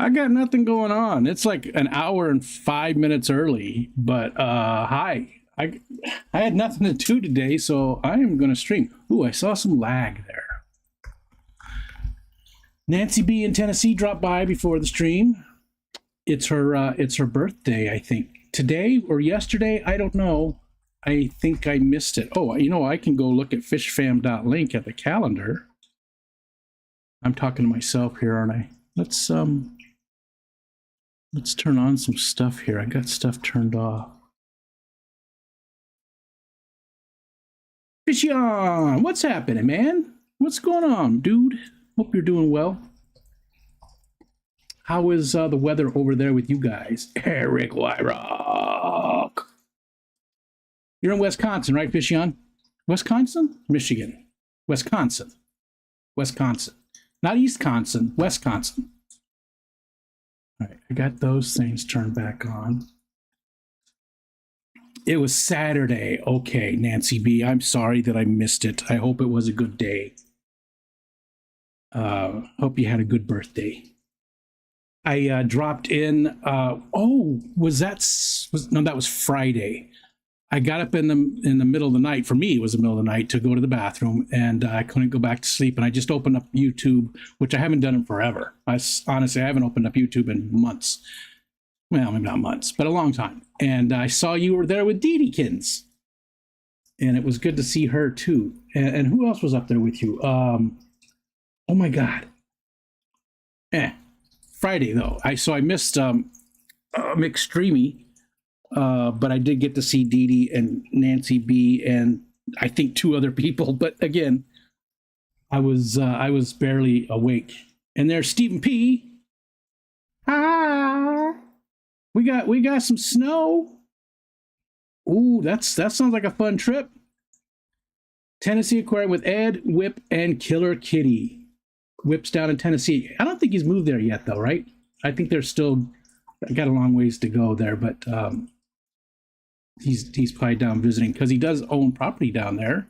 I got nothing going on. It's like an hour and 5 minutes early, but hi. I had nothing to do today, so I am going to stream. Ooh, I saw some lag there. Nancy B in Tennessee dropped by before the stream. It's her birthday, I think. Today or yesterday, I don't know. I think I missed it. Oh, you know, I can go look at fishfam.link at the calendar. I'm talking to myself here, aren't I? Let's turn on some stuff here. I got stuff turned off. Fishion, what's happening, man? What's going on, dude? Hope you're doing well. How is the weather over there with you guys? Eric Wyrock. You're in Wisconsin, right, Fishion? Wisconsin? Michigan. Wisconsin. Wisconsin. Not Eastconsin, Wisconsin. All right, I got those things turned back on. It was Saturday. Okay, Nancy B, I'm sorry that I missed it. I hope it was a good day. Hope you had a good birthday. I dropped in. Oh, that was Friday. I got up in the middle of the night. For me, it was the middle of the night to go to the bathroom, and I couldn't go back to sleep. And I just opened up YouTube, which I haven't done in forever. Honestly, I haven't opened up YouTube in months. Well, maybe not months, but a long time. And I saw you were there with Deedykins, and it was good to see her too. And who else was up there with you? Oh my God. Friday though. I missed McStreamy, but I did get to see Dee Dee and Nancy B and I think two other people. But again, I was barely awake. And there's Stephen P. Hi. We got some snow. Ooh, that sounds like a fun trip. Tennessee Aquarium with Ed, Whip, and Killer Kitty. Whip's down in Tennessee. I don't think he's moved there yet, though, right? I think they're still got a long ways to go there, but he's probably down visiting because he does own property down there.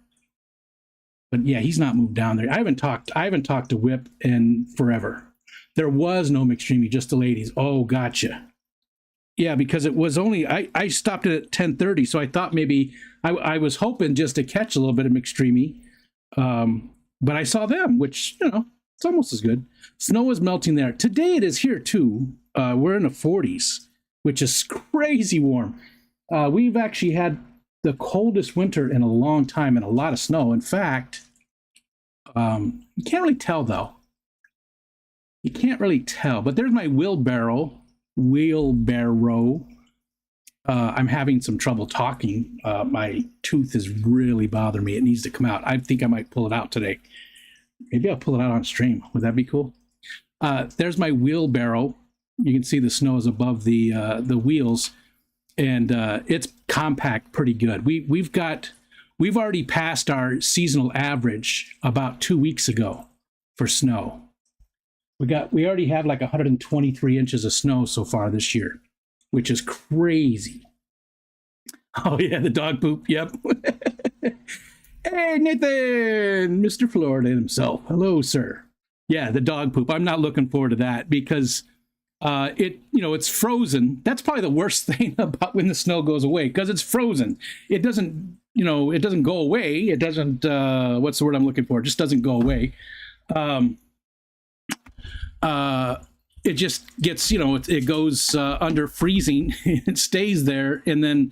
But yeah, he's not moved down there. I haven't talked to Whip in forever. There was no McStreamy, just the ladies. Oh, gotcha. Yeah, because it was only I stopped it at 10:30, so I thought maybe I was hoping just to catch a little bit of McStreamy. But I saw them, which, you know, it's almost as good. Snow is melting there. Today it is here too. We're in the 40s, which is crazy warm. We've actually had the coldest winter in a long time and a lot of snow. In fact, you can't really tell though. You can't really tell, but there's my wheelbarrow. I'm having some trouble talking. My tooth is really bothering me. It needs to come out. I think I might pull it out today. Maybe I'll pull it out on stream. Would that be cool? There's my wheelbarrow. You can see the snow is above the wheels, and it's compact pretty good. We've already passed our seasonal average about 2 weeks ago for snow. We already have like 123 inches of snow so far this year, which is crazy. Oh yeah, the dog poop. Yep. Hey Nathan, Mr. Florida himself. Hello, sir. Yeah, the dog poop. I'm not looking forward to that because it's frozen. That's probably the worst thing about when the snow goes away because it's frozen. It doesn't go away. It doesn't. What's the word I'm looking for? It just doesn't go away. It just gets, it goes under freezing, it stays there, and then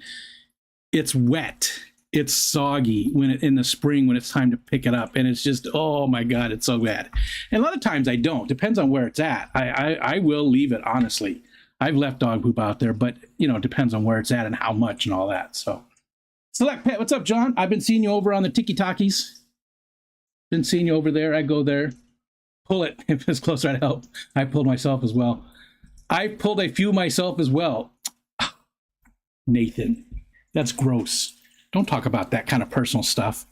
it's wet. It's soggy in the spring when it's time to pick it up, and it's just, oh my God, it's so bad. And a lot of times I don't. Depends on where it's at. I will leave it, honestly. I've left dog poop out there, but it depends on where it's at and how much and all that. So, Select Pet, what's up, John? I've been seeing you over on the Tiki Takis. Been seeing you over there. I go there. Pull it if it's closer. I'd help. I pulled myself as well. I pulled a few myself as well. Nathan, that's gross. Don't talk about that kind of personal stuff.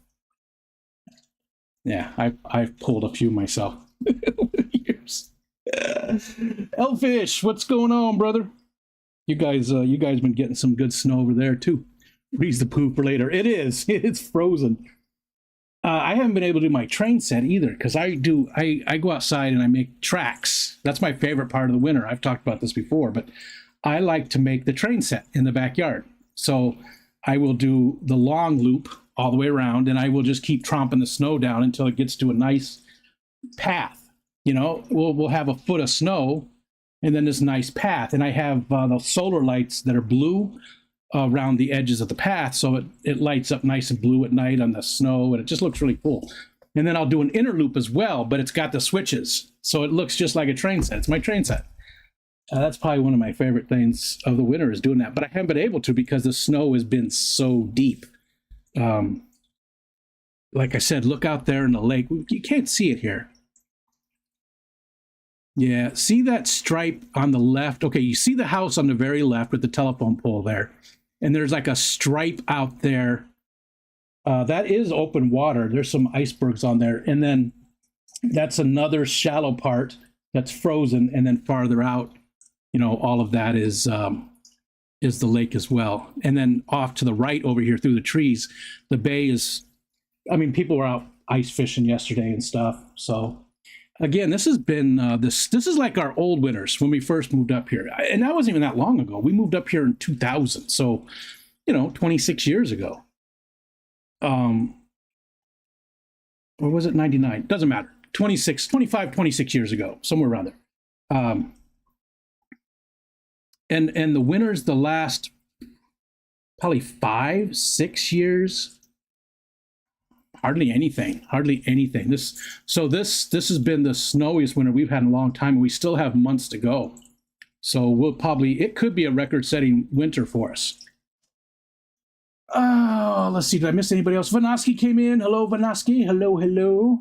Yeah, I've pulled a few myself over the years. Elfish, what's going on, brother? You guys been getting some good snow over there too. Freeze the poop for later. It is. It's frozen. I haven't been able to do my train set either because I go outside and I make tracks. That's my favorite part of the winter. I've talked about this before, but I like to make the train set in the backyard. So I will do the long loop all the way around, and I will just keep tromping the snow down until it gets to a nice path. We'll have a foot of snow and then this nice path. And I have the solar lights that are blue around the edges of the path, so it lights up nice and blue at night on the snow, and it just looks really cool. And then I'll do an inner loop as well, but it's got the switches, so it looks just like a train set. It's my train set. That's probably one of my favorite things of the winter is doing that, but I haven't been able to because the snow has been so deep. Like I said, look out there in the lake. You can't see it here. Yeah, see that stripe on the left? Okay, you see the house on the very left with the telephone pole there. And there's like a stripe out there. That is open water. There's some icebergs on there. And then that's another shallow part that's frozen. And then farther out, all of that is the lake as well. And then off to the right over here through the trees, the bay is, people were out ice fishing yesterday and stuff. So again, this has been, this is like our old winters when we first moved up here. And that wasn't even that long ago. We moved up here in 2000. So, 26 years ago. Or was it 99? Doesn't matter. 26 years ago, somewhere around there. And the winters, the last probably 5-6 years, hardly anything. This has been the snowiest winter we've had in a long time, and we still have months to go. So it could be a record-setting winter for us. Oh, let's see. Did I miss anybody else? Vanoski came in. Hello, Vanoski. Hello.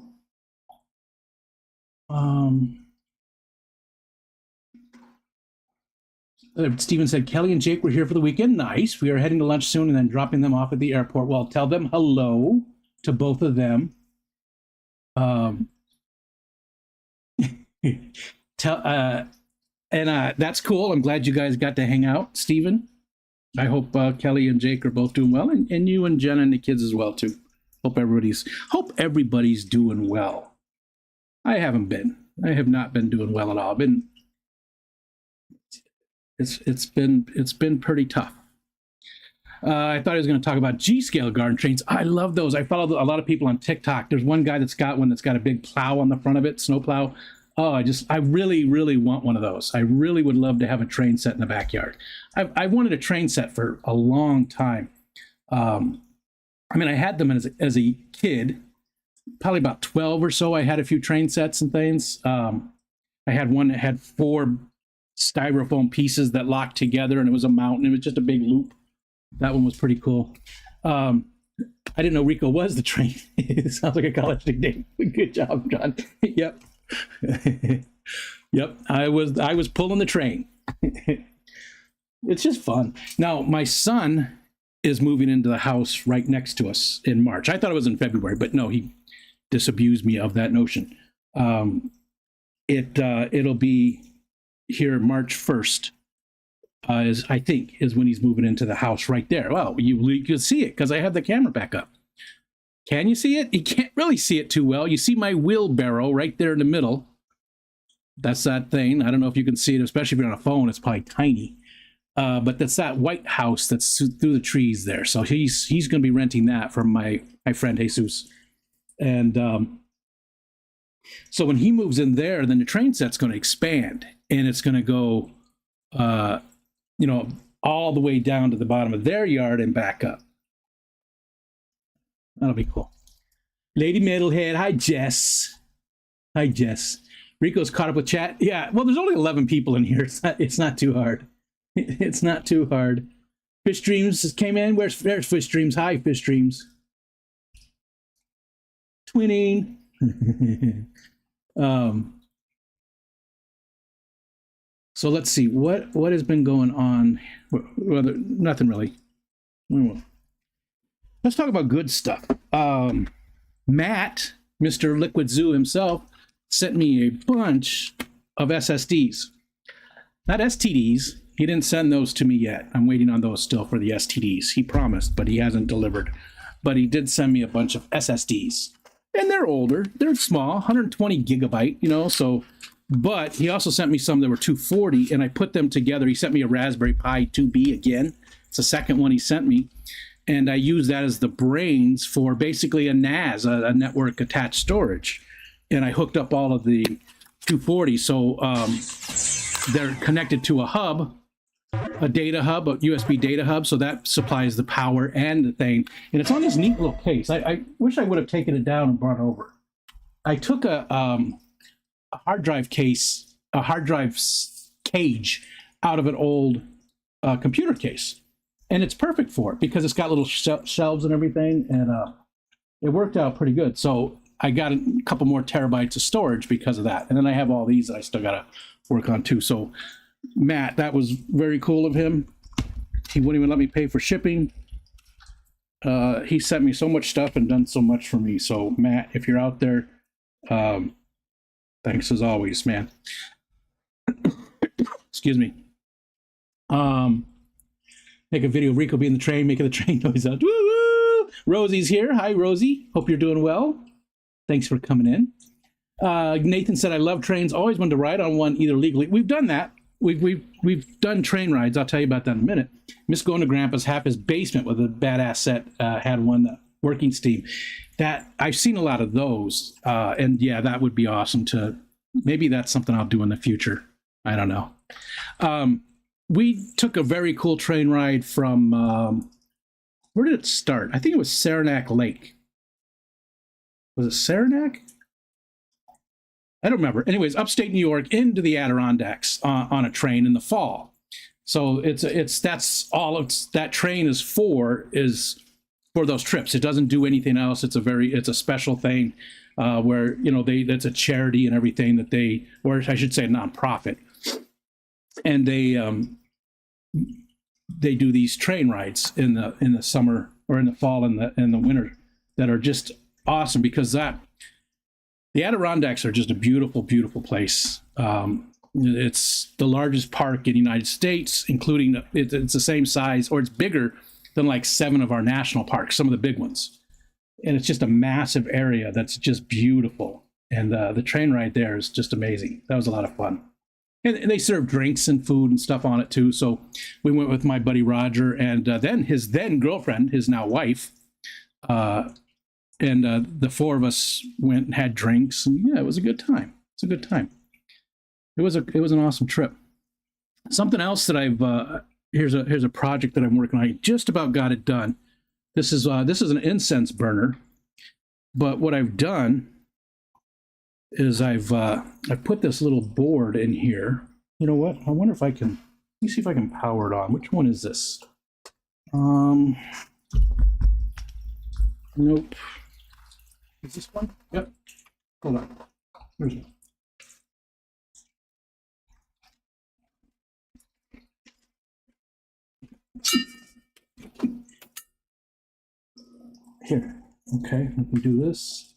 Stephen said, Kelly and Jake were here for the weekend. Nice. We are heading to lunch soon and then dropping them off at the airport. Well, tell them hello to both of them. That's cool. I'm glad you guys got to hang out, Stephen. I hope Kelly and Jake are both doing well, and you and Jenna and the kids as well too. Hope everybody's doing well. I haven't been. I have not been doing well at all. It's been pretty tough. I thought I was going to talk about G-scale garden trains. I love those. I follow a lot of people on TikTok. There's one guy that's got one that's got a big plow on the front of it, snow plow. Oh, I really, really want one of those. I really would love to have a train set in the backyard. I've wanted a train set for a long time. I had them as a kid, probably about 12 or so. I had a few train sets and things. I had one that had 4 styrofoam pieces that locked together, and it was a mountain. It was just a big loop. That one was pretty cool. I didn't know Rico was the train. It sounds like a college nickname. Good job, John. Yep. Yep. I was pulling the train. It's just fun. Now, my son is moving into the house right next to us in March. I thought it was in February, but no, he disabused me of that notion. It'll be here March 1st. Is when he's moving into the house right there. Well, you can see it because I have the camera back up. Can you see it? You can't really see it too well. You see my wheelbarrow right there in the middle. That's that thing. I don't know if you can see it, especially if you're on a phone. It's probably tiny. But that's that white house that's through the trees there. So he's going to be renting that from my friend Jesus. And so when he moves in there, then the train set's going to expand, and it's going to go all the way down to the bottom of their yard and back up. That'll be cool. Lady Metalhead, hi Jess. Rico's caught up with chat. Yeah, well, there's only 11 people in here. It's not too hard. It's not too hard. Fish Dreams came in. Where's Fish Dreams? Hi, Fish Dreams. Twinning. So let's see what has been going on. Well, nothing really. Let's talk about good stuff. Matt, Mr. Liquid Zoo himself, sent me a bunch of SSDs, not STDs. He didn't send those to me yet. I'm waiting on those still for the STDs. He promised, but he hasn't delivered but he did send me a bunch of SSDs. And they're older, they're small, 120 gigabyte, you know, so, but he also sent me some that were 240, and I put them together. He sent me a Raspberry Pi 2B again. It's the second one he sent me. And I use that as the brains for basically a NAS, a network attached storage. And I hooked up all of the 240. So they're connected to a hub, a data hub, a USB data hub. So that supplies the power and the thing. And it's on this neat little case. I wish I would have taken it down and brought it over. I took a hard drive case, a hard drive cage out of an old computer case. And it's perfect for it because it's got little shelves and everything, and it worked out pretty good. So I got a couple more terabytes of storage because of that. And then I have all these that I still got to work on too. So Matt, that was very cool of him. He wouldn't even let me pay for shipping. He sent me so much stuff and done so much for me. So Matt, if you're out there, thanks as always, man. Excuse me. Make a video of Rico being the train, making the train noise out. Woo-woo! Rosie's here. Hi, Rosie. Hope you're doing well. Thanks for coming in. Nathan said, I love trains. Always wanted to ride on one, either legally. We've done that. We've done train rides. I'll tell you about that in a minute. Miss going to Grandpa's, half his basement with a badass set had one working steam. That I've seen a lot of those. And yeah, that would be awesome to, maybe that's something I'll do in the future. I don't know. We took a very cool train ride from, where did it start? I think it was Saranac Lake. Was it Saranac? I don't remember. Anyways, upstate New York into the Adirondacks on a train in the fall. So that's all that train is for those trips. It doesn't do anything else. It's a special thing where, you know, that's a charity and everything that they, or I should say a nonprofit. And they do these train rides in the summer or in the fall and the winter that are just awesome because the Adirondacks are just a beautiful, beautiful place. It's the largest park in the United States, including it's the same size or it's bigger than like 7 of our national parks, some of the big ones. And it's just a massive area that's just beautiful. And the train ride there is just amazing. That was a lot of fun. And they serve drinks and food and stuff on it too. So we went with my buddy Roger and then his then girlfriend, his now wife, and the 4 of us went and had drinks. And yeah, it was a good time. It's a good time. It was an awesome trip. Something else that here's a project that I'm working on. I just about got it done. This is an incense burner, but what I've done is I've put this little board in here. You know what? I wonder if I can, let me see if I can power it on. Which one is this? Nope. Is this one? Yep. Hold on. Here's one. Here. Okay, we can do this.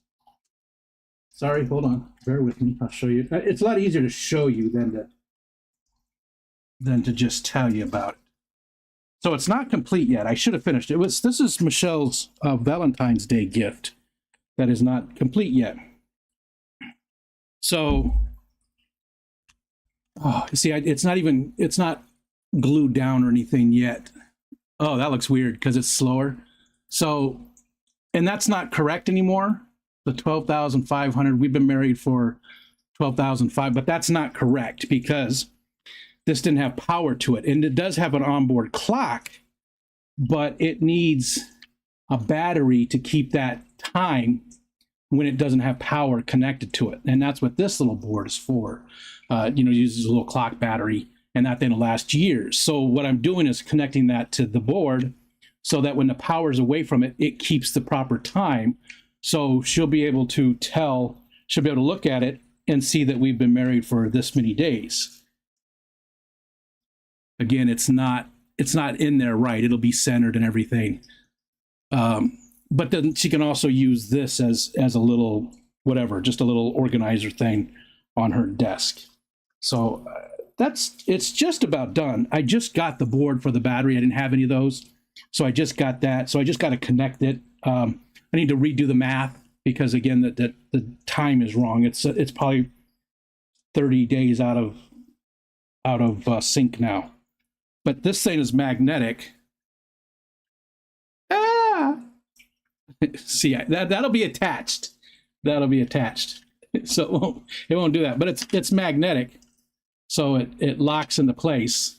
Sorry, hold on. Bear with me. I'll show you. It's a lot easier to show you than to just tell you about it. So it's not complete yet. I should have finished it. This is Michelle's Valentine's Day gift that is not complete yet. So, see, it's not glued down or anything yet. Oh, that looks weird because it's slower. So, and that's not correct anymore. The 12,500, we've been married for 12,005, but that's not correct because this didn't have power to it. And it does have an onboard clock, but it needs a battery to keep that time when it doesn't have power connected to it. And that's what this little board is for. Uses a little clock battery, and that thing will last years. So what I'm doing is connecting that to the board so that when the power's away from it, it keeps the proper time. So she'll be able to look at it and see that we've been married for this many days. Again, it's not in there right. It'll be centered and everything. But then she can also use this as a little, whatever, just a little organizer thing on her desk. So it's just about done. I just got the board for the battery. I didn't have any of those. So I just got that. So I just got to connect it I need to redo the math because again, the time is wrong. It's probably 30 days out of sync now. But this thing is magnetic. Ah, see that'll be attached. That'll be attached. So it won't do that. But it's magnetic, so it locks into place.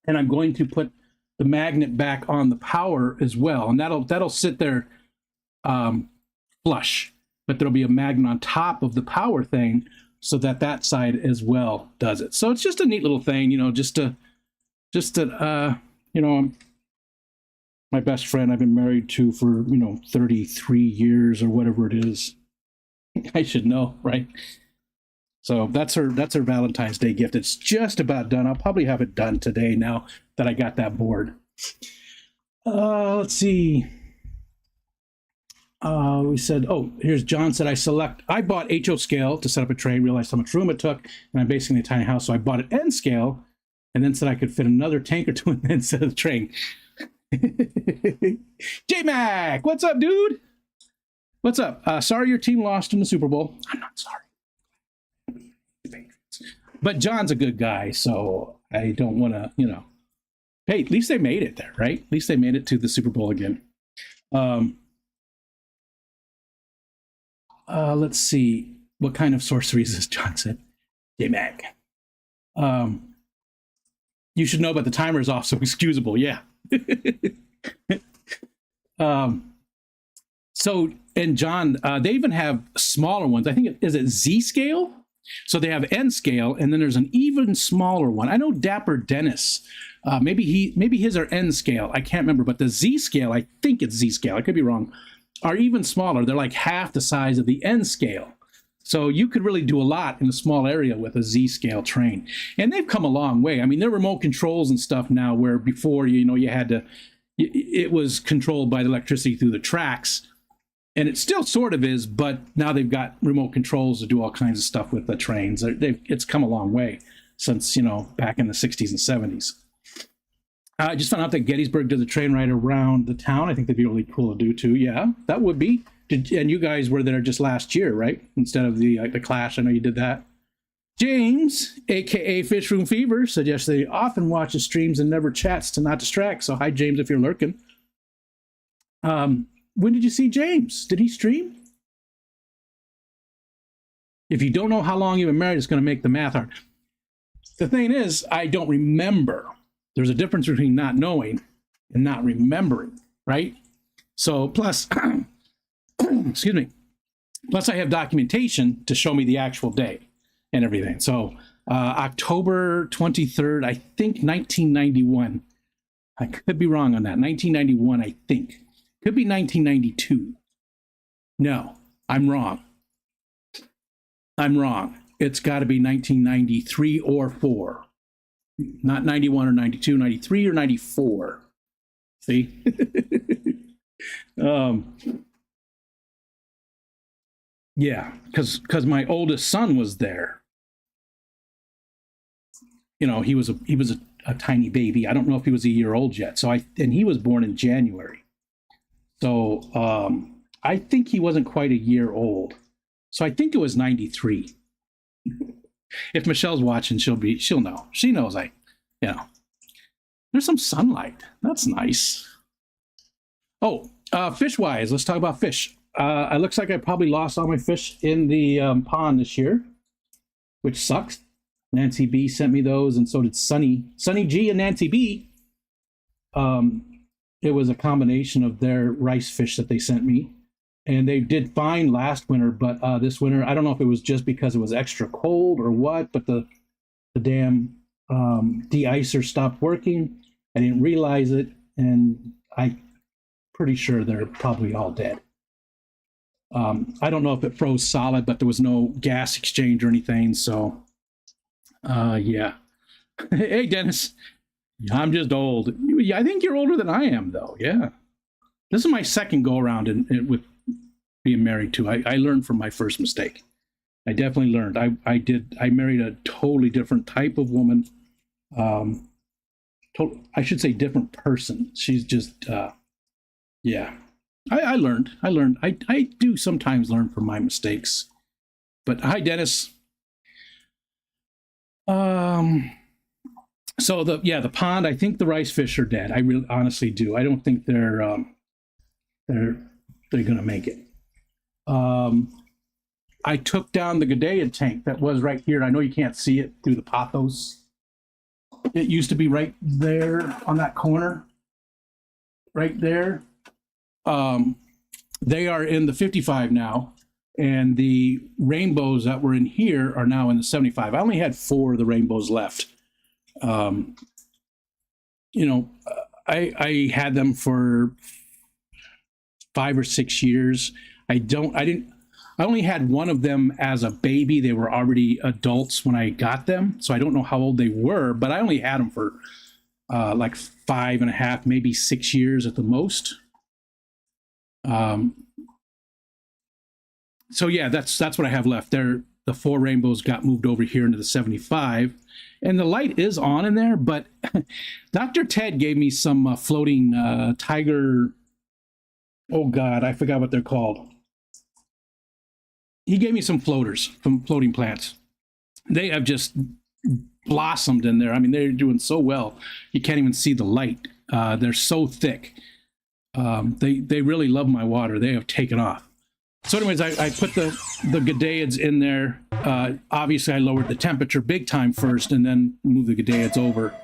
And I'm going to put the magnet back on the power as well, and that'll sit there flush. But there'll be a magnet on top of the power thing, so that side as well does it. So it's just a neat little thing, just to my best friend I've been married to for 33 years or whatever it is. I should know, right? So that's her Valentine's Day gift. It's just about done. I'll probably have it done today now that I got that board. Let's see. We said, here's John said, I bought HO scale to set up a tray, realized how much room it took, and I'm basically a tiny house, so I bought an N scale, and then said I could fit another tank or two in the instead of the tray. J-Mac, what's up, dude? What's up? Sorry your team lost in the Super Bowl. I'm not sorry. But John's a good guy, so I don't want to, Hey, at least they made it there, right? At least they made it to the Super Bowl again. Let's see. What kind of sorcery is this, John said? J-Mac. You should know, but the timer is off, so excusable. Yeah. So, and John, they even have smaller ones. I think is it Z scale? So they have N scale, and then there's an even smaller one. I know Dapper Dennis. Maybe his are N scale. I can't remember, but the Z scale, I think it's Z scale. I could be wrong. Are even smaller. They're like half the size of the N scale. So you could really do a lot in a small area with a Z scale train. And they've come a long way. I mean, there are remote controls and stuff now where before, you had to, it was controlled by the electricity through the tracks. And it still sort of is, but now they've got remote controls to do all kinds of stuff with the trains. It's come a long way since, back in the 60s and 70s. I just found out that Gettysburg does a train ride around the town. I think that'd be really cool to do too. Yeah, that would be. And you guys were there just last year, right? Instead of the Clash. I know you did that. James, aka Fish Room Fever, suggests that he often watches streams and never chats to not distract. So hi, James, if you're lurking. When did you see James? Did he stream? If you don't know how long you've been married, it's going to make the math hard. The thing is, I don't remember. There's a difference between not knowing and not remembering, right? So plus, excuse me, plus I have documentation to show me the actual day and everything. So October 23rd, I think 1991. I could be wrong on that. 1991, I think. Could be 1992. No, I'm wrong. I'm wrong. It's got to be 1993 or 4. Not 91 or 92, 93 or 94. See? Yeah, because my oldest son was there. He was a tiny baby. I don't know if he was a year old yet. And he was born in January. So I think he wasn't quite a year old. So I think it was 93. If Michelle's watching, she'll know. She knows there's some sunlight. That's nice. Oh, fish-wise, let's talk about fish. It looks like I probably lost all my fish in the pond this year, which sucks. Nancy B sent me those, and so did Sunny G and Nancy B. It was a combination of their rice fish that they sent me. And they did fine last winter, but this winter, I don't know if it was just because it was extra cold or what, but the damn de-icer stopped working. I didn't realize it, and I'm pretty sure they're probably all dead. I don't know if it froze solid, but there was no gas exchange or anything, so yeah. Hey, Dennis. I'm just old. I think you're older than I am, though. Yeah. This is my second go-around with being married to. I learned from my first mistake. I definitely learned. I married a totally different type of woman. I should say different person. She's just, yeah. I learned. I do sometimes learn from my mistakes. But hi, Dennis. Um, so the pond. I think the rice fish are dead. I really honestly do. I don't think they're they're gonna make it. Um, I took down the Gudea tank that was right here. I know you can't see it through the pothos. It used to be right there on that corner, right there. Um, they are in the 55 now, and the rainbows that were in here are now in the 75. I only had 4 of the rainbows left. Um, you know, I had them for 5 or 6 years. I only had one of them as a baby. They were already adults when I got them, so I don't know how old they were, but I only had them for like 5.5, maybe 6 years at the most. So yeah, that's what I have left. There, the 4 rainbows got moved over here into the 75, and the light is on in there. But Dr. Ted gave me some floating tiger. Oh God, I forgot what they're called. He gave me some floaters from floating plants. They have just blossomed in there. I mean, they're doing so well. You can't even see the light. They're so thick. They really love my water. They have taken off. So anyways, I put the Gudeads in there. Obviously, I lowered the temperature big time first and then moved the Gudeads over.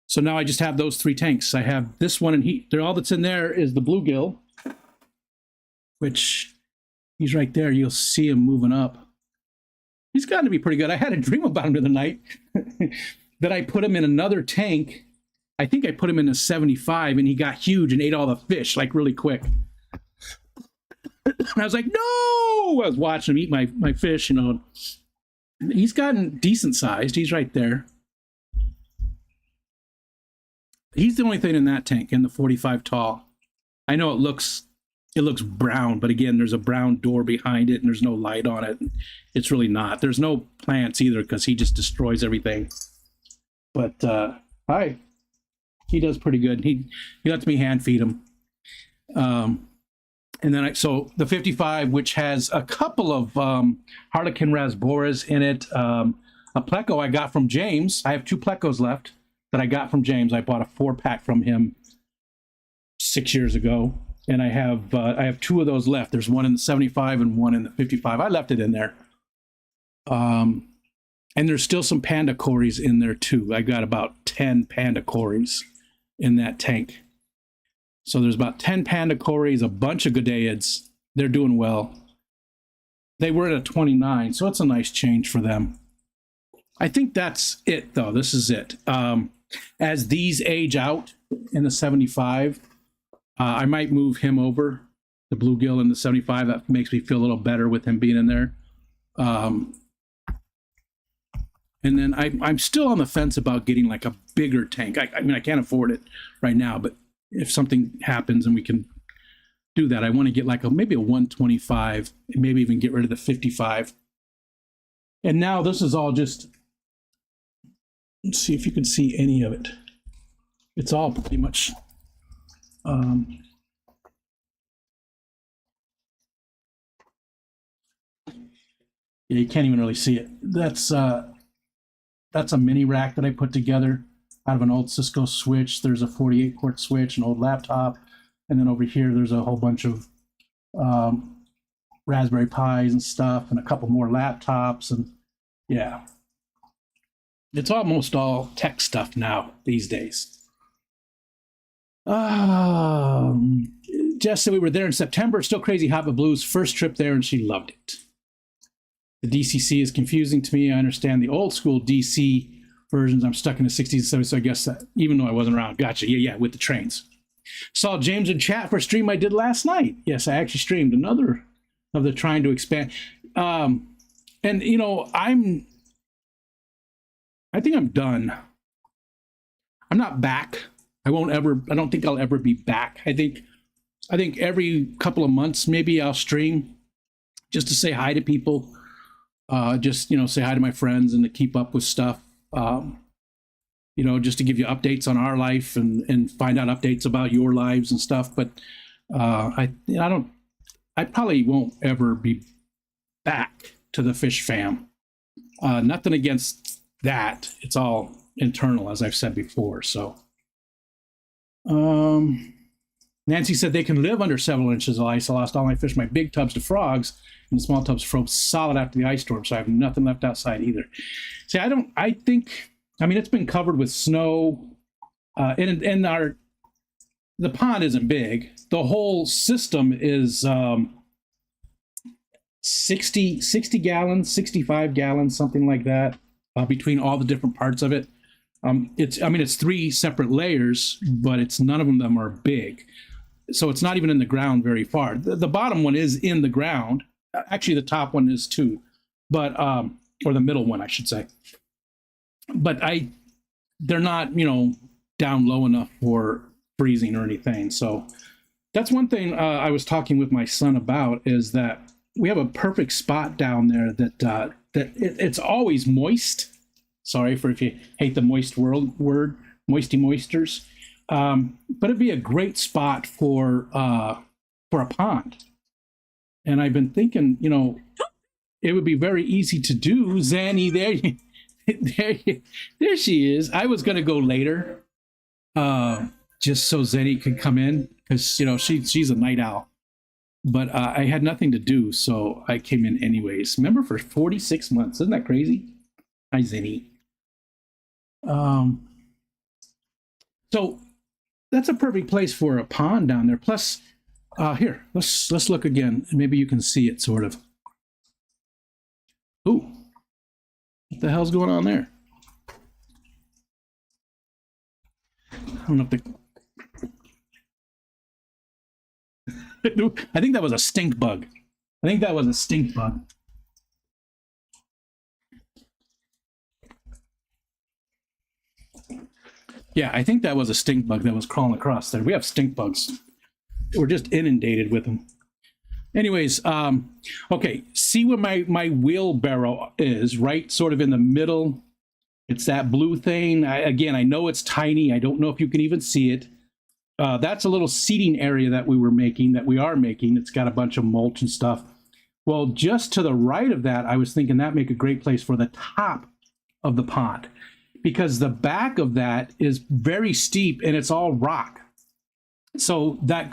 So now I just have those 3 tanks. I have this one in heat. All that's in there is the bluegill, which he's right there. You'll see him moving up. He's gotten to be pretty good. I had a dream about him the other night that I put him in another tank. I think I put him in a 75, and he got huge and ate all the fish like really quick. And I was like, no! I was watching him eat my fish, you know. He's gotten decent sized. He's right there. He's the only thing in that tank, in the 45 tall. I know it looks brown, but again, there's a brown door behind it and there's no light on it. It's really not. There's no plants either because he just destroys everything. But hi, he does pretty good. He lets me hand feed him. And then so the 55, which has a couple of Harlequin rasboras in it. A pleco I got from James. I have 2 plecos left that I got from James. I bought a 4-pack from him 6 years ago. And I have 2 of those left. There's one in the 75 and one in the 55. I left it in there. And there's still some panda cories in there too. I got about 10 panda cories in that tank. So there's about 10 panda cories, a bunch of Gudeads. They're doing well. They were at a 29, so it's a nice change for them. I think that's it, though. This is it. As these age out in the 75, I might move him over, the bluegill in the 75. That makes me feel a little better with him being in there. And then I'm still on the fence about getting like a bigger tank. I mean, I can't afford it right now, but if something happens and we can do that, I want to get like maybe a 125 and maybe even get rid of the 55. And now this is all just, let's see if you can see any of it. It's all pretty much yeah, you can't even really see it. That's a mini rack that I put together out of an old Cisco switch. There's a 48 port switch, an old laptop, and then over here there's a whole bunch of Raspberry Pis and stuff, and a couple more laptops, and yeah, it's almost all tech stuff now these days. Jess said we were there in September. Still crazy hot, but Blue's first trip there, and she loved it. The DCC is confusing to me. I understand the old school DC versions. I'm stuck in the 60s and 70s, so I guess that, even though I wasn't around. Gotcha. Yeah, with the trains. Saw James in chat for a stream I did last night. Yes, I actually streamed another of the trying to expand. And, you know, I think I'm done. I'm not back. I don't think I'll ever be back. I think every couple of months, maybe I'll stream just to say hi to people. Just, you know, say hi to my friends and to keep up with stuff. You know, just to give you updates on our life and find out updates about your lives and stuff. But I don't. I probably won't ever be back to the fish fam. Nothing against that. It's all internal, as I've said before. So, um, Nancy said they can live under several inches of ice. I lost all my fish, my big tubs to frogs, and the small tubs froze solid after the ice storm. So I have nothing left outside either. See, I don't. I think. I mean, it's been covered with snow. And our the pond isn't big. The whole system is 60 gallons, 65 gallons, something like that, between all the different parts of it. It's three separate layers, but it's none of them are big. So it's not even in the ground very far. The bottom one is in the ground. Actually, the top one is too, but or the middle one, I should say. But they're not, down low enough for freezing or anything. So that's one thing I was talking with my son about, is that we have a perfect spot down there that it's always moist. Sorry for if you hate the moisty moisters. But it'd be a great spot for a pond. And I've been thinking, it would be very easy to do. Zanny, there she is. I was going to go later, just so Zenny could come in, because she's a night owl. But I had nothing to do, so I came in anyways. Remember, for 46 months, isn't that crazy? Hi, Zenny. So that's a perfect place for a pond down there. Plus, here, let's look again. Maybe you can see it, sort of. Ooh, what the hell's going on there? I don't know if I think that was a stink bug. Yeah, I think that was a stink bug that was crawling across there. We have stink bugs. We're just inundated with them. Anyways, okay, see where my wheelbarrow is, right? Sort of in the middle. It's that blue thing. I know it's tiny. I don't know if you can even see it. That's a little seating area that we are making. It's got a bunch of mulch and stuff. Well, just to the right of that, I was thinking that make a great place for the top of the pond, because the back of that is very steep and it's all rock. So that'd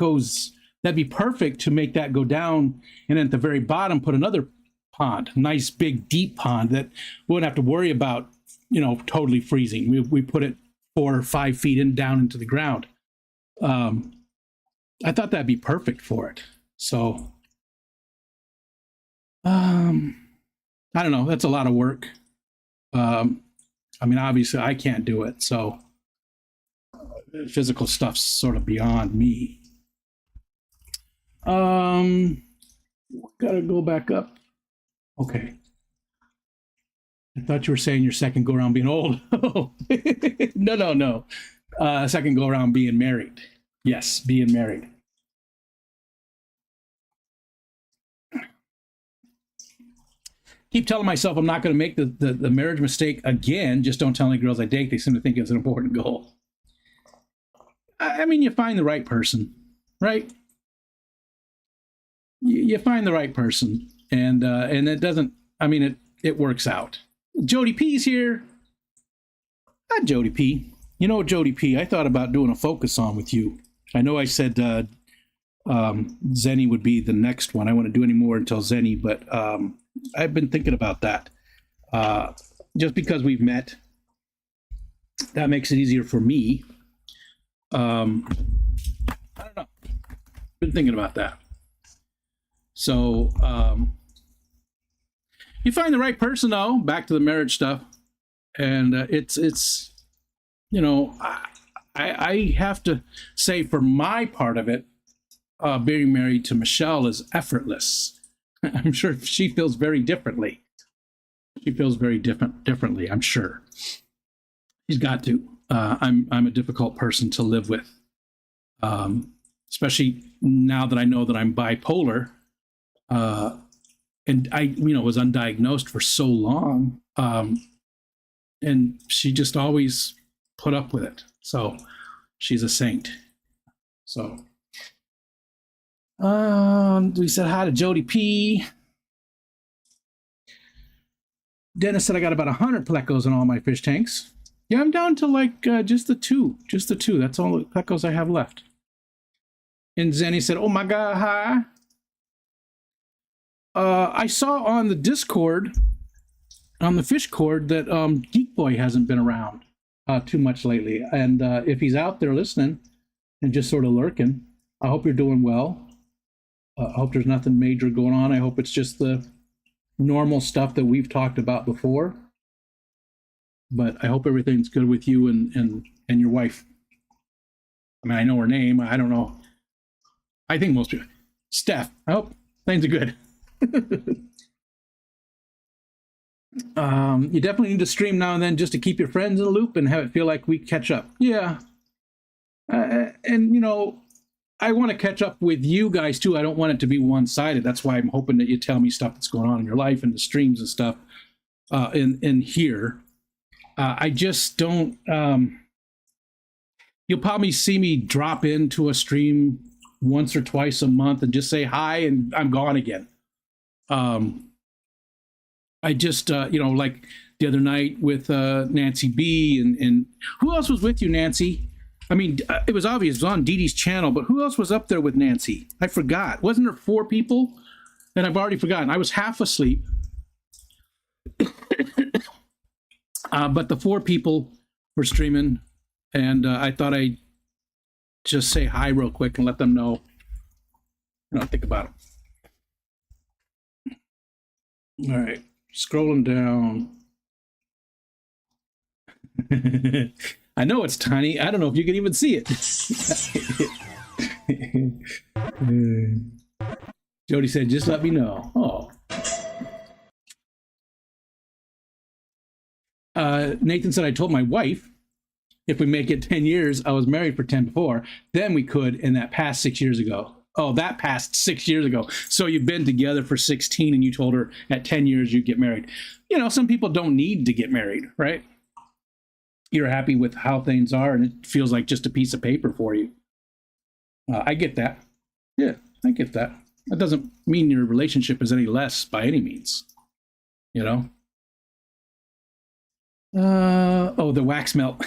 be perfect to make that go down, and at the very bottom put another pond, nice big deep pond that we wouldn't have to worry about, totally freezing. We put it 4 or 5 feet down into the ground. I thought that'd be perfect for it. So, I don't know. That's a lot of work. Obviously I can't do it. So physical stuff's sort of beyond me. Gotta go back up. Okay. I thought you were saying your second go around being old. No. Second go around being married. Yes, being married. Keep telling myself I'm not going to make the marriage mistake again. Just don't tell any girls I date. They seem to think it's an important goal. You find the right person, right? You find the right person, and it doesn't. It works out. Jody P's here. Hi, Jody P. Jody P, I thought about doing a focus on with you. I know I said Zenny would be the next one. I wouldn't do any more until Zenny, but I've been thinking about that. Just because we've met, that makes it easier for me. I don't know. Been thinking about that. So you find the right person, though. Back to the marriage stuff, and it's I have to say, for my part of it, being married to Michelle is effortless. I'm sure she feels very differently. Differently, I'm sure. She's got to. I'm a difficult person to live with, especially now that I know that I'm bipolar, and I was undiagnosed for so long, and she just always put up with it. So she's a saint. So We said hi to Jody P. Dennis said I got about 100 plecos in all my fish tanks. Yeah, I'm down to like just the two. That's all the plecos I have left. And Zenny said, "Oh my God, hi." I saw on the Discord, on the fish cord, that Geek Boy hasn't been around too much lately. And if he's out there listening and just sort of lurking, I hope you're doing well. I hope there's nothing major going on. I hope it's just the normal stuff that we've talked about before. But I hope everything's good with you and your wife. I mean, I know her name. I don't know. I think most people. Steph, I hope things are good. You definitely need to stream now and then just to keep your friends in the loop and have it feel like we catch up. Yeah. And, you know, I want to catch up with you guys too. I don't want it to be one-sided. That's why I'm hoping that you tell me stuff that's going on in your life and the streams and stuff in here. I just don't. You'll probably see me drop into a stream once or twice a month and just say hi and I'm gone again. I just, you know, like the other night with Nancy B and who else was with you, Nancy? I mean, it was obvious it was on Dee Dee's channel, but who else was up there with Nancy? I forgot. Wasn't there 4 people? And I've already forgotten. I was half asleep. But the 4 people were streaming, and I thought I'd just say hi real quick and let them know. You know, think about it. All right, scrolling down. I know it's tiny. I don't know if you can even see it. Jody said, just let me know. Oh. Nathan said, I told my wife if we make it 10 years, I was married for 10 before, then we could, and that passed 6 years ago. Oh, that passed 6 years ago. So you've been together for 16 and you told her at 10 years you'd get married. You know, some people don't need to get married, right? You're happy with how things are and it feels like just a piece of paper for you. I get that. Yeah, I get that. That doesn't mean your relationship is any less by any means, you know? Oh, the wax melt.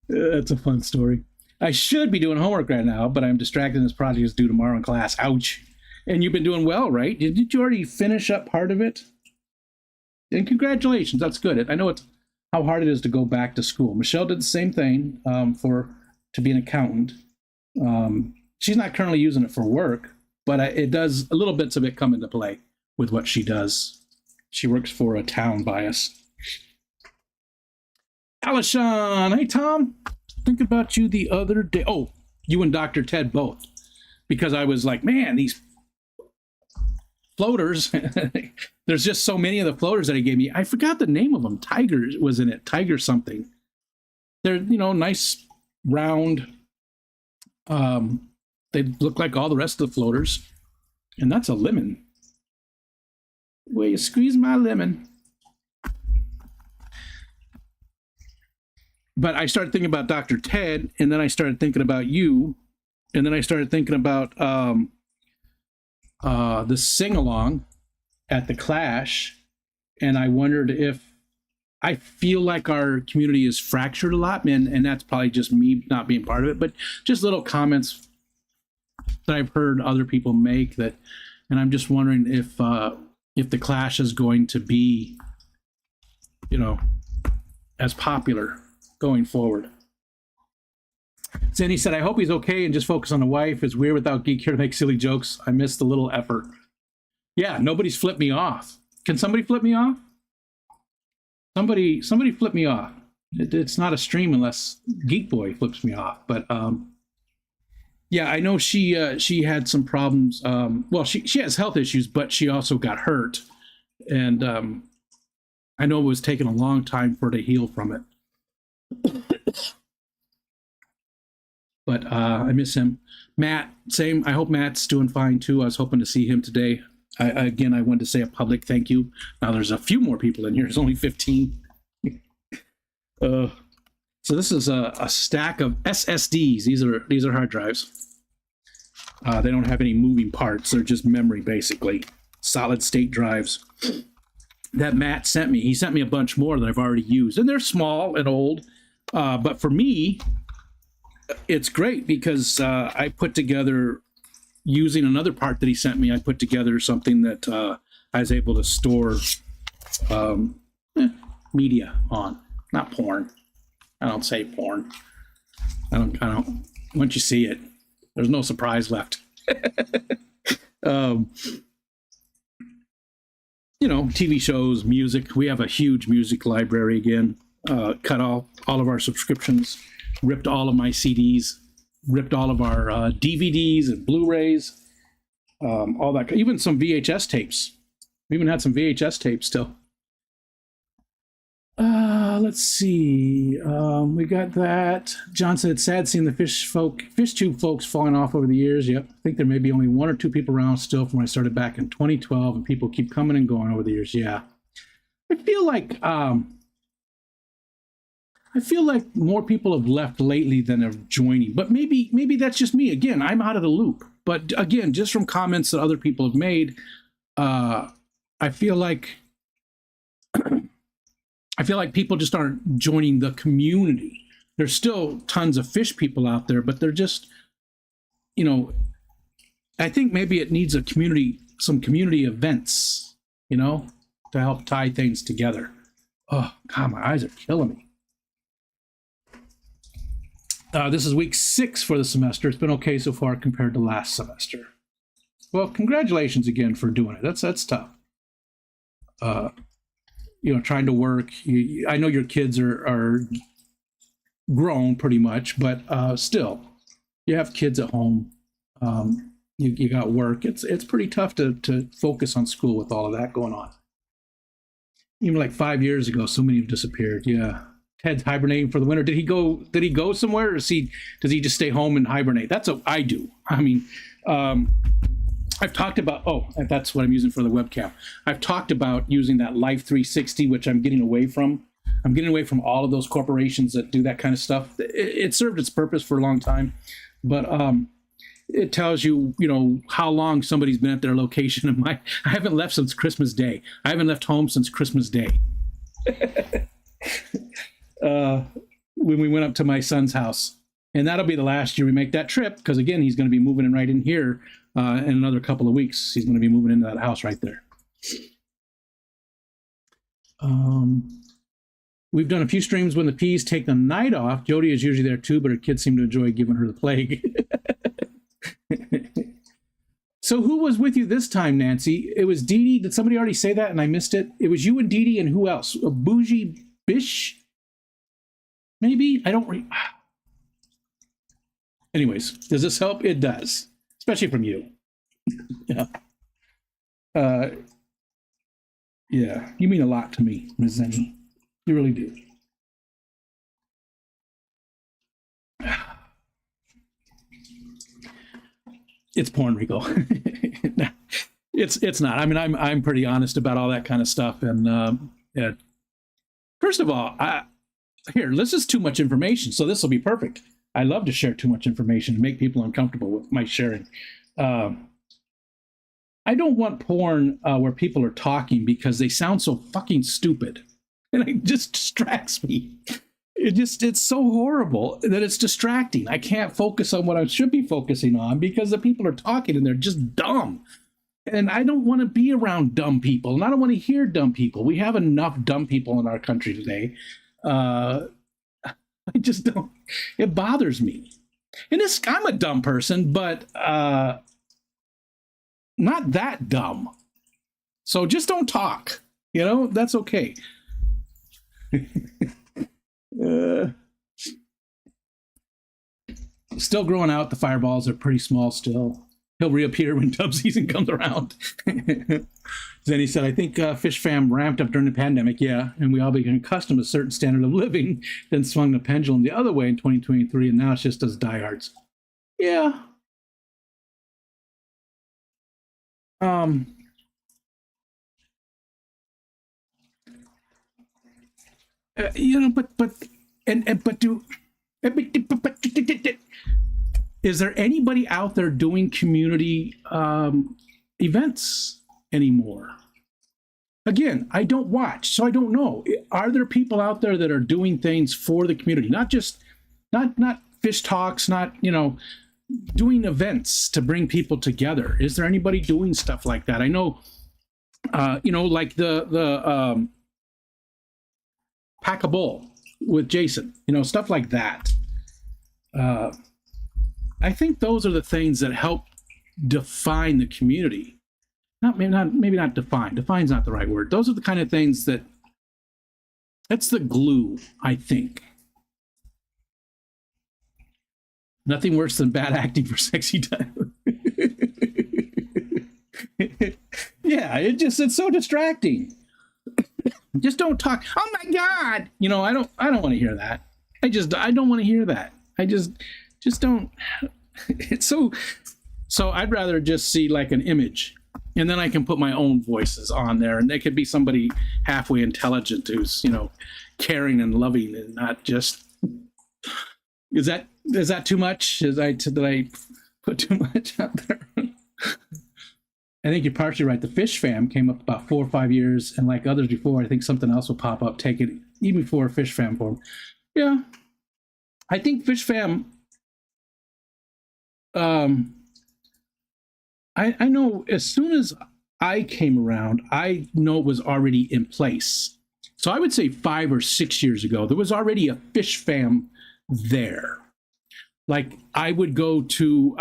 That's a fun story. I should be doing homework right now, but I'm distracted. This project is due tomorrow in class. Ouch. And you've been doing well, right? Did you already finish up part of it? And congratulations, that's good. I know it's how hard it is to go back to school. Michelle did the same thing to be an accountant. She's not currently using it for work, but it does, a little bits of it come into play with what she does. She works for a town by us. Alishon, hey Tom, thinking about you the other day. Oh, you and Dr. Ted both, because I was like, man, these floaters. There's just so many of the floaters that he gave me. I forgot the name of them. Tiger was in it. Tiger something. They're, you know, nice round. They look like all the rest of the floaters, and that's a lemon. Where you squeeze my lemon. But I started thinking about Dr. Ted, and then I started thinking about you, and then I started thinking about the sing-along at the Clash, and I wondered if I feel like our community is fractured a lot, and that's probably just me not being part of it, but just little comments that I've heard other people make that, and I'm just wondering if the Clash is going to be, you know, as popular going forward. Zenny said, I hope he's okay and just focus on the wife. It's weird without Geek here to make silly jokes. I missed the little effort. Yeah, nobody's flipped me off. Can somebody flip me off? Somebody flip me off. It's not a stream unless Geek Boy flips me off. But yeah, I know she had some problems. Well, she has health issues, but she also got hurt. And I know it was taking a long time for her to heal from it. But I miss him. Matt, same. I hope Matt's doing fine too. I was hoping to see him today. I wanted to say a public thank you. Now there's a few more people in here. There's only 15. So this is a stack of SSDs. These are hard drives. They don't have any moving parts. They're just memory, basically. Solid state drives. That Matt sent me. He sent me a bunch more that I've already used. And they're small and old. But for me, it's great because I put together, using another part that he sent me, I put together something that I was able to store media on. Not porn. I don't say porn. I don't. Once you see it, there's no surprise left. TV shows, music. We have a huge music library again. Cut all of our subscriptions, ripped all of my CDs, ripped all of our DVDs and Blu-rays, all that. Even some VHS tapes. We even had some VHS tapes still. Let's see. We got that. John said, it's sad seeing the fish tube folks falling off over the years. Yep. I think there may be only one or two people around still from when I started back in 2012, and people keep coming and going over the years. Yeah. I feel like more people have left lately than are joining, but maybe that's just me. Again, I'm out of the loop. But again, just from comments that other people have made, I feel like people just aren't joining the community. There's still tons of fish people out there, but they're just, I think maybe it needs some community events, to help tie things together. Oh, God, my eyes are killing me. This is week 6 for the semester. It's been okay so far compared to last semester. Well, congratulations again for doing it. That's tough. Trying to work. I know your kids are grown pretty much, but still, you have kids at home. You got work. It's pretty tough to focus on school with all of that going on. Even like 5 years ago, so many have disappeared. Yeah. Ted's hibernating for the winter. Did he go somewhere, or does he just stay home and hibernate? That's what I do. I mean, I've talked about, that's what I'm using for the webcam. I've talked about using that Life 360, which I'm getting away from. I'm getting away from all of those corporations that do that kind of stuff. It served its purpose for a long time, but it tells you, how long somebody's been at their location. I haven't left since Christmas Day. I haven't left home since Christmas Day. When we went up to my son's house. And that'll be the last year we make that trip, because again, he's going to be moving in right in here in another couple of weeks. He's going to be moving into that house right there. We've done a few streams when the P's take the night off. Jody is usually there too, but her kids seem to enjoy giving her the plague. So who was with you this time, Nancy? It was Dee Dee. Did somebody already say that and I missed it? It was you and Dee Dee, and who else? A Bougie Bish? Maybe? I don't... Anyways, does this help? It does. Especially from you. Yeah. Yeah, you mean a lot to me, Ms. Zenny. You really do. It's porn, Rico. It's not. I mean, I'm pretty honest about all that kind of stuff. And yeah. First of all, this is too much information, so this will be perfect. I love to share too much information and make people uncomfortable with my sharing. I don't want porn where people are talking because they sound so fucking stupid, and it just distracts me. It's so horrible that it's distracting. I can't focus on what I should be focusing on because the people are talking and they're just dumb. And I don't want to be around dumb people, and I don't want to hear dumb people. We have enough dumb people in our country today. I just don't. It bothers me. And I'm a dumb person, but not that dumb. So just don't talk. That's okay. Still growing out. The fireballs are pretty small still. He'll reappear when dub season comes around. Then he said, I think Fish Fam ramped up during the pandemic. Yeah, and we all became accustomed to a certain standard of living, then swung the pendulum the other way in 2023, and now it's just us diehards. Yeah. is there anybody out there doing community events anymore? Again, I don't watch, so I don't know. Are there people out there that are doing things for the community? Not just, not fish talks, not, doing events to bring people together. Is there anybody doing stuff like that? I know, like the Pack a Bowl with Jason, stuff like that. I think those are the things that help define the community. Maybe not define. Define's not the right word. Those are the kind of things that's the glue, I think. Nothing worse than bad acting for sexy time. Yeah, it's so distracting. Just don't talk. Oh my God! I don't want to hear that. I don't want to hear that. I just don't. It's so I'd rather just see like an image, and then I can put my own voices on there, and they could be somebody halfway intelligent who's caring and loving, and not just. Is that too much? Did I put too much out there? I think you're partially right. The Fish Fam came up about 4 or 5 years, and like others before, I think something else will pop up, take it even before Fish Fam formed. Yeah, I think Fish Fam. I know as soon as I came around, I know it was already in place. So I would say 5 or 6 years ago, there was already a Fish Fam there. Like I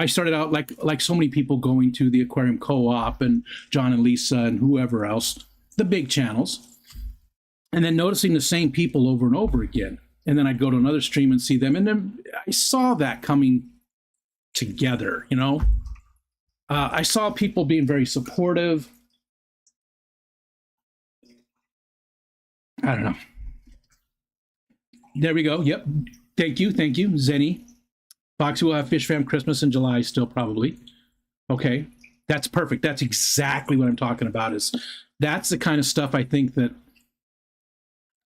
started out like so many people going to the Aquarium Co-op and John and Lisa and whoever else, the big channels, and then noticing the same people over and over again. And then I'd go to another stream and see them. And then I saw that coming together, I saw people being very supportive. I don't know. There we go. Yep. Thank you. Zenny. Foxy will have Fish Fam Christmas in July still, probably. Okay. That's perfect. That's exactly what I'm talking about. That's the kind of stuff I think that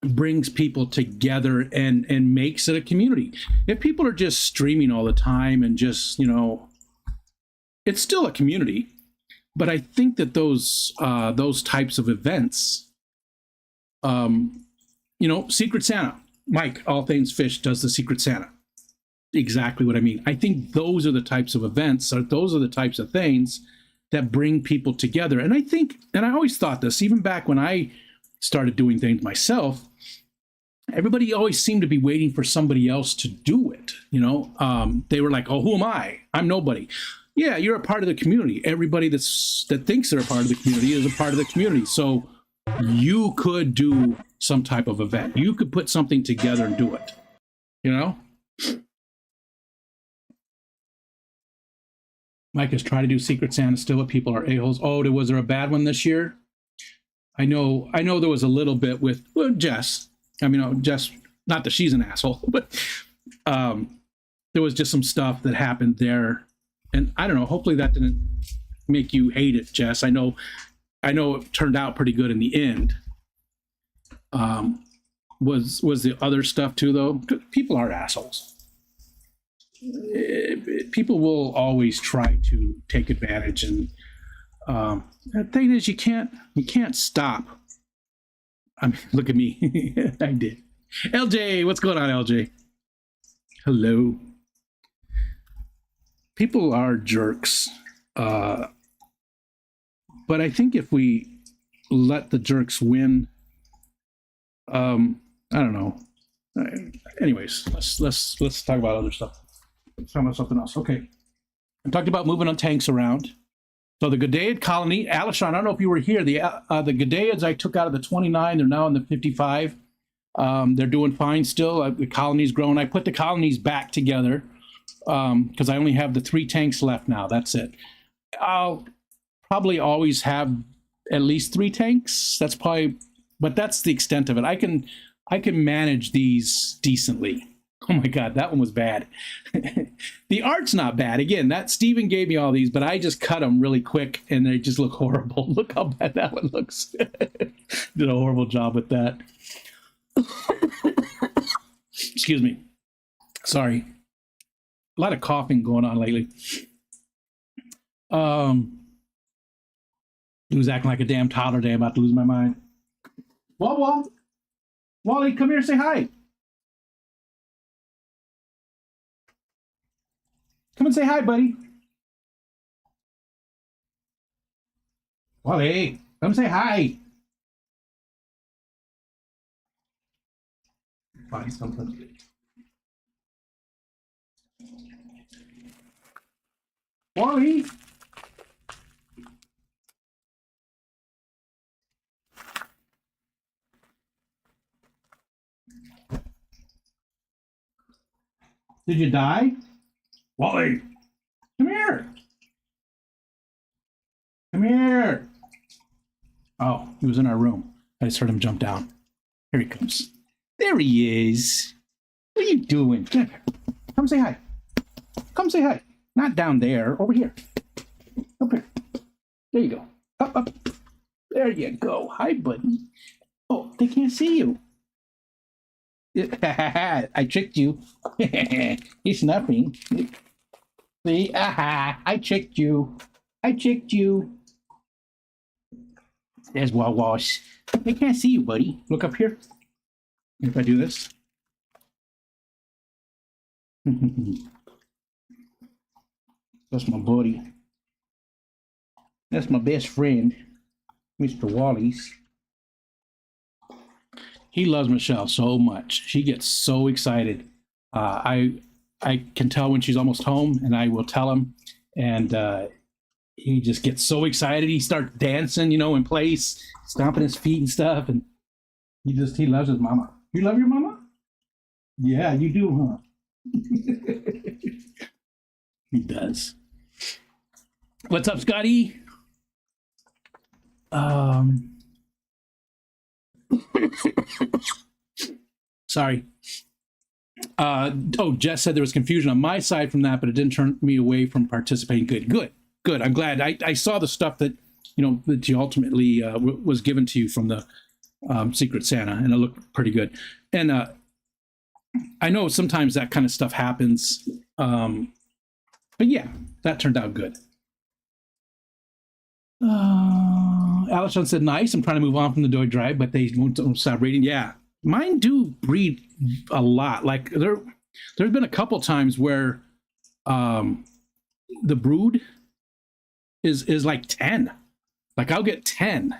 brings people together and makes it a community. If people are just streaming all the time and just, it's still a community. But I think that those types of events, Secret Santa, Mike, All Things Fish does the Secret Santa. Exactly what I mean. I think those are the types of events, or those are the types of things that bring people together. And I think, and I always thought this, even back when I started doing things myself, everybody always seemed to be waiting for somebody else to do it. They were like, oh, who am I? I'm nobody. Yeah, you're a part of the community. Everybody that thinks they're a part of the community is a part of the community. So you could do some type of event. You could put something together and do it. Mike is trying to do Secret Santa still, but people are a-holes. Oh, was there a bad one this year? I know there was a little bit with Jess. Jess, not that she's an asshole, but there was just some stuff that happened there. And I don't know, hopefully that didn't make you hate it, Jess. I know it turned out pretty good in the end. Was the other stuff too, though? People are assholes. People will always try to take advantage, and the thing is, you can't stop. Look at me. I did. LJ, what's going on, LJ? Hello. People are jerks, but I think if we let the jerks win, I don't know. Anyways, let's talk about other stuff. Let's talk about something else. Okay, I talked about moving on tanks around. So the Gadaid colony, Alishon, I don't know if you were here. The Gadaids I took out of the 29. They're now in the 55. They're doing fine still. The colony's grown. I put the colonies back together because I only have the 3 tanks left now. That's it. I'll probably always have at least 3 tanks. But that's the extent of it. I can manage these decently. Oh my God, that one was bad. The art's not bad. Again, that Steven gave me all these, but I just cut them really quick and they just look horrible. Look how bad that one looks. Did a horrible job with that. Excuse me. Sorry. lot of coughing going on lately. He was acting like a damn toddler today. I'm about to lose my mind. Wally, come here, say hi. Come and say hi, buddy. Wally, come say hi. Find something. Wally. Did you die? Wally, come here. Come here. Oh, he was in our room. I just heard him jump down. Here he comes. There he is. What are you doing? Come say hi. Come say hi. Not down there. Over here. Up here. There you go. Up. There you go. Hi, buddy. Oh, they can't see you. I tricked you. It's nothing. See? I tricked you. There's Wawash. They can't see you, buddy. Look up here. If I do this. That's my buddy. That's my best friend, Mr. Wally's. He loves Michelle so much. She gets so excited. I can tell when she's almost home, and I will tell him. And he just gets so excited. He starts dancing, in place, stomping his feet and stuff. And he loves his mama. You love your mama? Yeah, you do, huh? He does. What's up, Scotty? Sorry. Jess said there was confusion on my side from that, but it didn't turn me away from participating. Good. I'm glad. I saw the stuff that that you ultimately was given to you from the Secret Santa, and it looked pretty good. And I know sometimes that kind of stuff happens, but yeah, that turned out good. Alishon said, nice. I'm trying to move on from the dog drive, but they won't stop breeding. Yeah, mine do breed a lot. Like there's been a couple times where the brood is like 10. Like I'll get 10,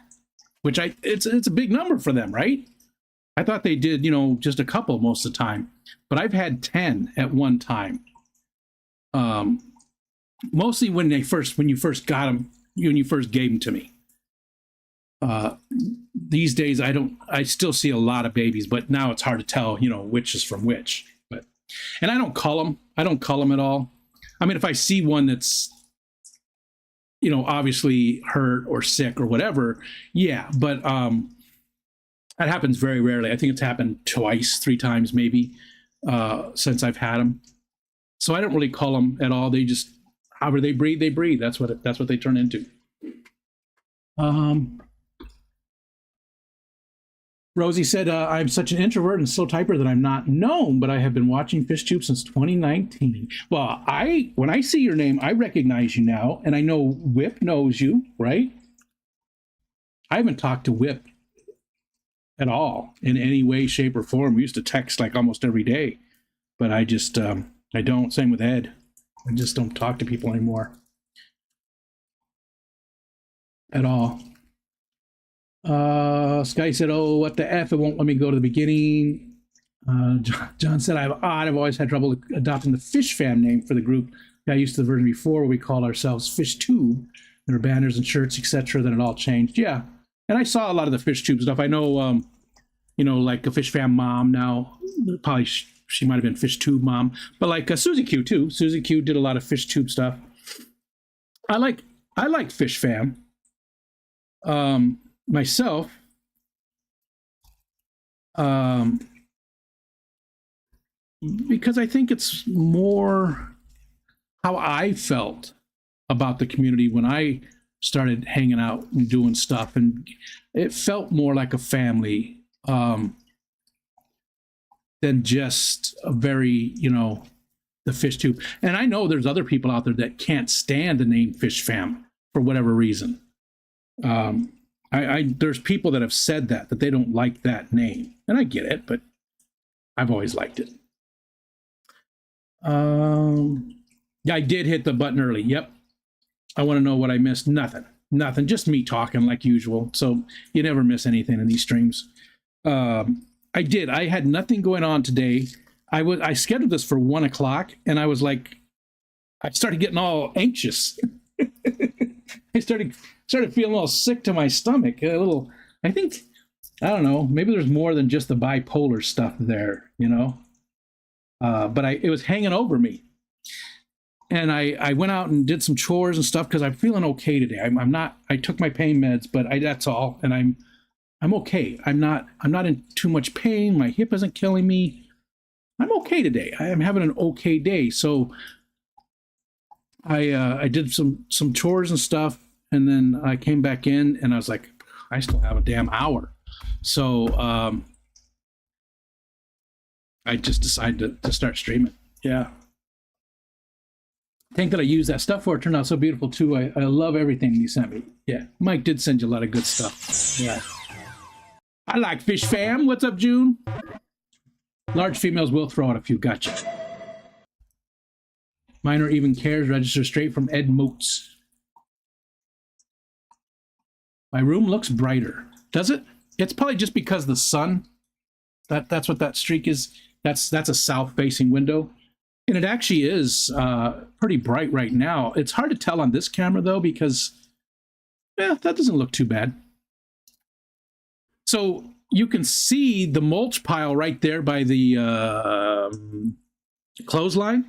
which it's a big number for them, right? I thought they did, just a couple most of the time, but I've had 10 at one time. Mostly when you first got them, when you first gave them to me. These days I still see a lot of babies, but now it's hard to tell, which is from which. And I don't cull them at all. I mean, if I see one that's, obviously hurt or sick or whatever, yeah, but that happens very rarely. I think it's happened twice, 3 times maybe, since I've had them. So I don't really cull them at all. They just, however they breed, they breed. That's what they turn into. Rosie said, I'm such an introvert and slow typer that I'm not known, but I have been watching FishTube since 2019. Well, when I see your name, I recognize you now, and I know Whip knows you, right? I haven't talked to Whip at all in any way, shape, or form. We used to text like almost every day, but I just, I don't. Same with Ed. I just don't talk to people anymore at all. Sky said, oh, what the F, it won't let me go to the beginning. John said, I've always had trouble adopting the Fish Fam name for the group. I used to the version before where we called ourselves FishTube. There were banners and shirts, etc. Then it all changed. Yeah, and I saw a lot of the FishTube stuff. I know, like a Fish Fam mom now. Probably she might have been FishTube mom, but like Susie Q too. Susie Q did a lot of FishTube stuff. I like Fish Fam. Myself, because I think it's more how I felt about the community when I started hanging out and doing stuff, and it felt more like a family than just a very, the fish tube. And I know there's other people out there that can't stand the name Fish Fam for whatever reason. There's people that have said that they don't like that name, and I get it, but I've always liked it. Yeah, I did hit the button early. Yep. I want to know what I missed. Nothing. Just me talking like usual. So you never miss anything in these streams. I did. I had nothing going on today. I scheduled this for 1 o'clock, and I was like, I started getting all anxious. I started feeling a little sick to my stomach. A little. I don't know. Maybe there's more than just the bipolar stuff there, you know. But it was hanging over me, and I went out and did some chores and stuff because I'm feeling okay today. I'm not. I took my pain meds, but that's all, and I'm okay. I'm not in too much pain. My hip isn't killing me. I'm okay today. I am having an okay day. So I did some chores and stuff, and then I came back in, and I was like, I still have a damn hour. So I just decided to start streaming. Yeah. Thank that I used that stuff for it. Turned out so beautiful too. I love everything you sent me. Yeah. Mike did send you a lot of good stuff. Yeah. I like Fish Fam. What's up, June? Large females will throw out a few. Gotcha. Minor even cares. Register straight from Ed Moots. My room looks brighter. Does it? It's probably just because the sun. That's what that streak is. That's a south-facing window. And it actually is pretty bright right now. It's hard to tell on this camera, though, because, that doesn't look too bad. So you can see the mulch pile right there by the clothesline.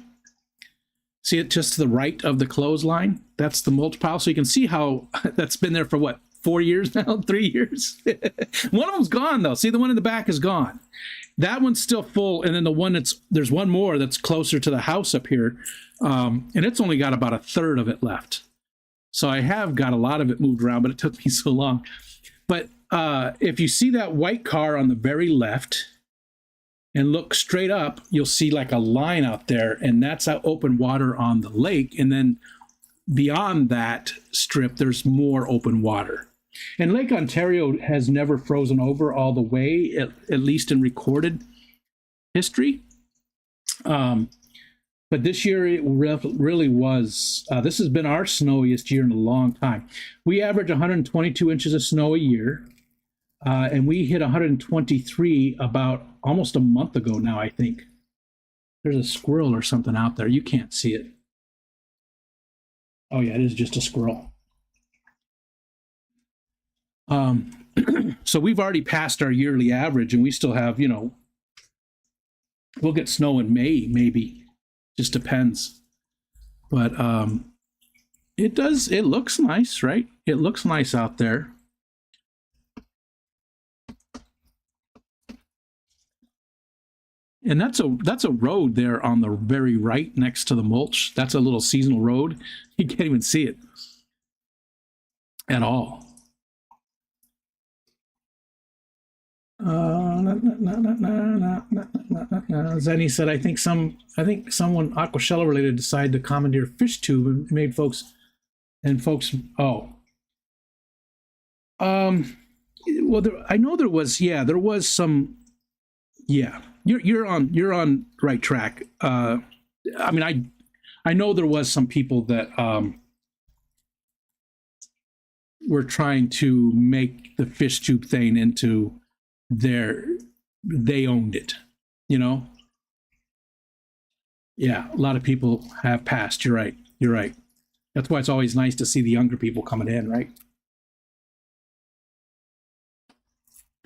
See it just to the right of the clothesline? That's the mulch pile. So you can see how that's been there for, what, 4 years now? 3 years? One of them's gone, though. See, the one in the back is gone. That one's still full, and then the one there's one more that's closer to the house up here, and it's only got about a third of it left. So I have got a lot of it moved around, but it took me so long. But if you see that white car on the very left and look straight up, you'll see like a line out there, and that's open water on the lake. And then beyond that strip, there's more open water. And Lake Ontario has never frozen over all the way, at least in recorded history. But this year it really was. This has been our snowiest year in a long time. We average 122 inches of snow a year, and we hit 123 about almost a month ago now, I think. There's a squirrel or something out there. You can't see it. Oh, yeah, it is just a squirrel. So we've already passed our yearly average, and we still have, we'll get snow in May, maybe. Just depends. But it looks nice, right? It looks nice out there. And that's a road there on the very right next to the mulch. That's a little seasonal road. You can't even see it at all. Zenny said, I think someone Aquashella related decided to commandeer fish tube and made folks. Well, I know there was some. Yeah, you're on right track. I mean, I know there was some people that were trying to make the fish tube thing into they owned it, Yeah, a lot of people have passed. You're right. That's why it's always nice to see the younger people coming in, right?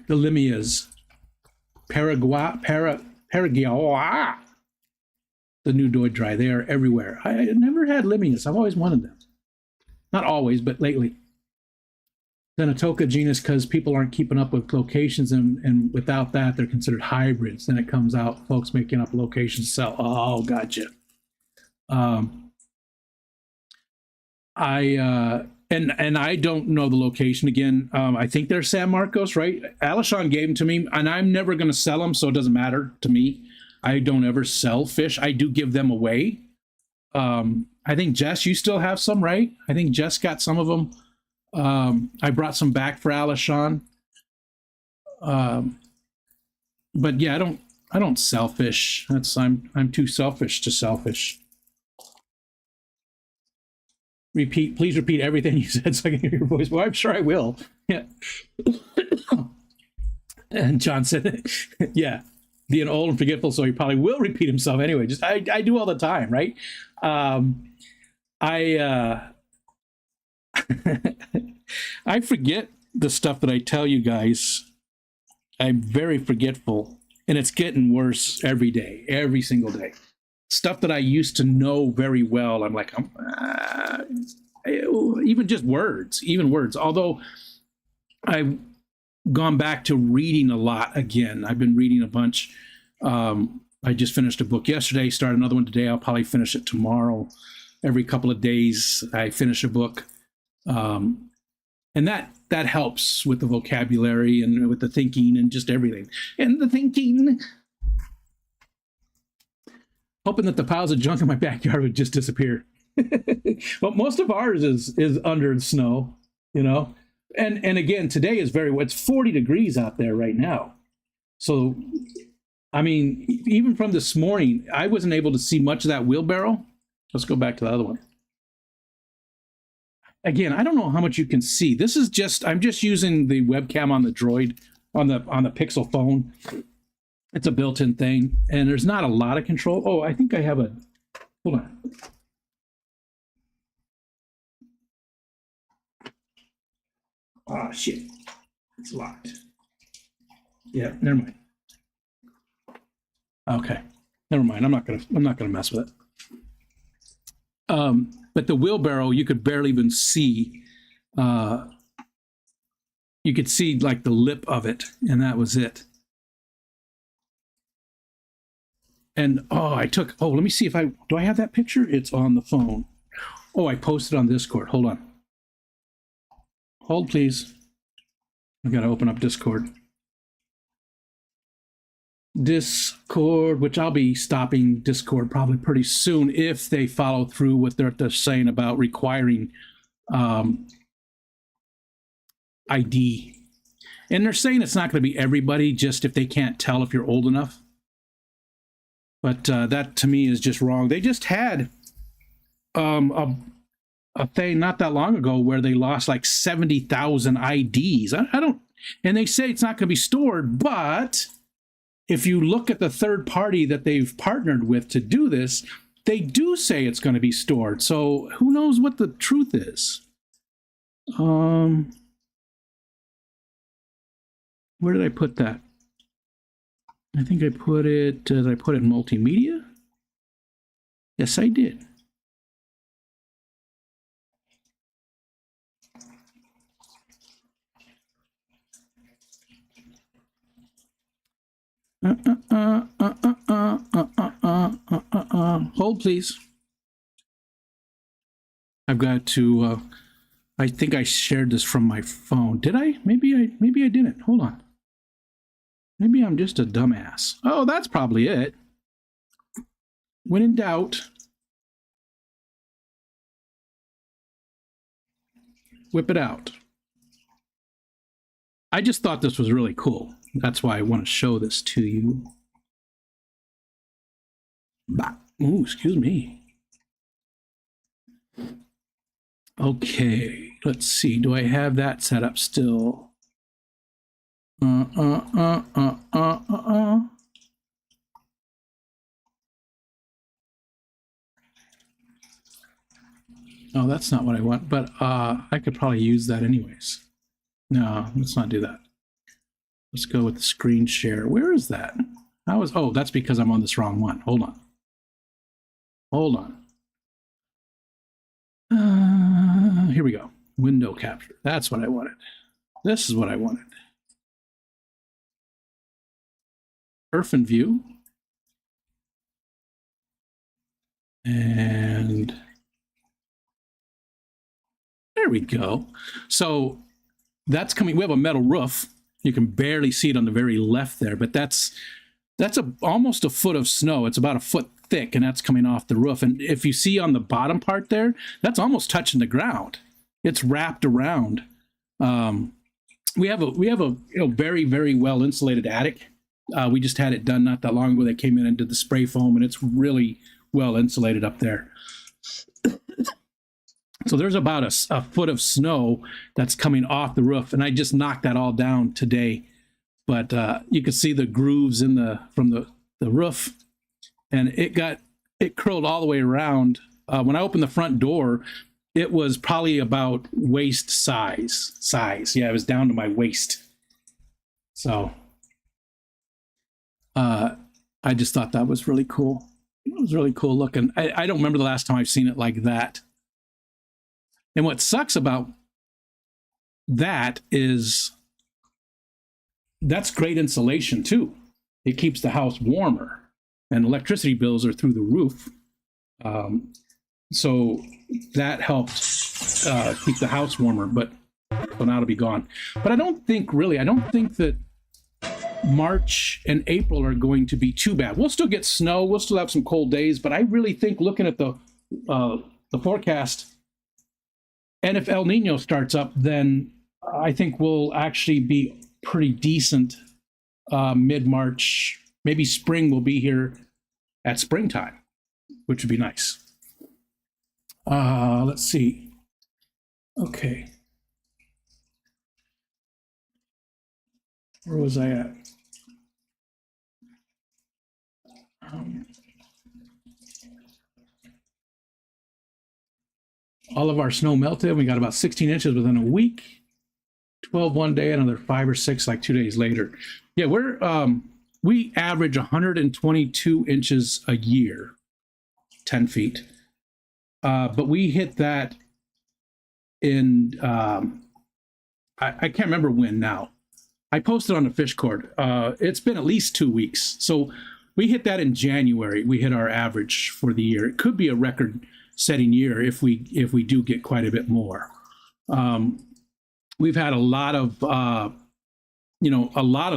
The Limias, Paraguay, the new Doidry, they are everywhere. I never had Limias. I've always wanted them. Not always, but lately. Zenatoka genus, because people aren't keeping up with locations, and without that, they're considered hybrids. Then it comes out, folks making up locations to sell. Oh, gotcha. I don't know the location again. I think they're San Marcos, right? Alishon gave them to me, and I'm never going to sell them, so it doesn't matter to me. I don't ever sell fish. I do give them away. I think Jess, you still have some, right? I think Jess got some of them. I brought some back for Alishon. But yeah, I don't sell fish. I'm too selfish to sell fish. Please repeat everything you said so I can hear your voice. Well, I'm sure I will. Yeah. And John said, yeah, being old and forgetful, so he probably will repeat himself anyway. Just I do all the time, right? I forget the stuff that I tell you guys. I'm very forgetful, and it's getting worse every day, every single day. Stuff that I used to know very well, I'm like, even just words, Although I've gone back to reading a lot again. I've been reading a bunch. I just finished a book yesterday, started another one today. I'll probably finish it tomorrow. Every couple of days, I finish a book. And that helps with the vocabulary and with the thinking and just everything. And the thinking. Hoping that the piles of junk in my backyard would just disappear. But most of ours is under the snow, you know. And again, today is it's 40 degrees out there right now. So, I mean, even from this morning, I wasn't able to see much of that wheelbarrow. Let's go back to the other one. Again, I don't know how much you can see. This is I'm just using the webcam on the Droid, on the Pixel phone. It's a built-in thing, and there's not a lot of control. Oh, I think I have hold on. Oh, shit. It's locked. Yeah, never mind. Okay. Never mind. I'm not gonna mess with it. But the wheelbarrow, you could barely even see. You could see like the lip of it, and that was it. And let me see if do I have that picture? It's on the phone. Oh, I posted on Discord. Hold on. Hold, please. I've got to open up Discord. Discord, which I'll be stopping Discord probably pretty soon if they follow through with what they're saying about requiring ID. And they're saying it's not going to be everybody, just if they can't tell if you're old enough. But that to me is just wrong. They just had a thing not that long ago where they lost like 70,000 IDs. I don't, and they say it's not going to be stored, but if you look at the third party that they've partnered with to do this, they do say it's going to be stored. So who knows what the truth is? Where did I put that? I think I put it, did I put it in multimedia? Yes, I did. Hold, please. I've got to, I think I shared this from my phone. Did I? Maybe I didn't. Hold on. Maybe I'm just a dumbass. Oh, that's probably it. When in doubt, whip it out. I just thought this was really cool. That's why I want to show this to you. Ooh, excuse me. Okay, let's see. Do I have that set up still? Oh, that's not what I want, but I could probably use that anyways. No, let's not do that. Let's go with the screen share. Where is that? Oh, that's because I'm on this wrong one. Hold on. Here we go. Window capture. That's what I wanted. This is what I wanted. Perfect view. And there we go. So that's coming. We have a metal roof. You can barely see it on the very left there, but that's That's almost a foot of snow. It's about a foot thick, and that's coming off the roof. And if you see on the bottom part there, that's almost touching the ground. It's wrapped around. We have a very, very well insulated attic. We just had it done not that long ago. They came in and did the spray foam, and it's really well insulated up there. So there's about a foot of snow that's coming off the roof, and I just knocked that all down today. But you can see the grooves from the roof, and it curled all the way around. When I opened the front door, it was probably about waist size. Yeah, it was down to my waist. So I just thought that was really cool. It was really cool looking. I don't remember the last time I've seen it like that. And what sucks about that is that's great insulation too. It keeps the house warmer, and electricity bills are through the roof. So that helps keep the house warmer, but so now it'll be gone. But I don't think that March and April are going to be too bad. We'll still get snow. We'll still have some cold days, but I really think looking at the forecast, and if El Nino starts up, then I think we'll actually be pretty decent mid-March. Maybe spring will be here at springtime, which would be nice. Let's see. Okay. Where was I at? All of our snow melted. We got about 16 inches within a week. 12 one day, another 5 or 6 like 2 days later. Yeah, we average 122 inches a year, 10 feet. But we hit that in I can't remember when now. I posted on the Fish Cord. It's been at least 2 weeks. So we hit that in January. We hit our average for the year. It could be a record-setting year if we do get quite a bit more. We've had a lot of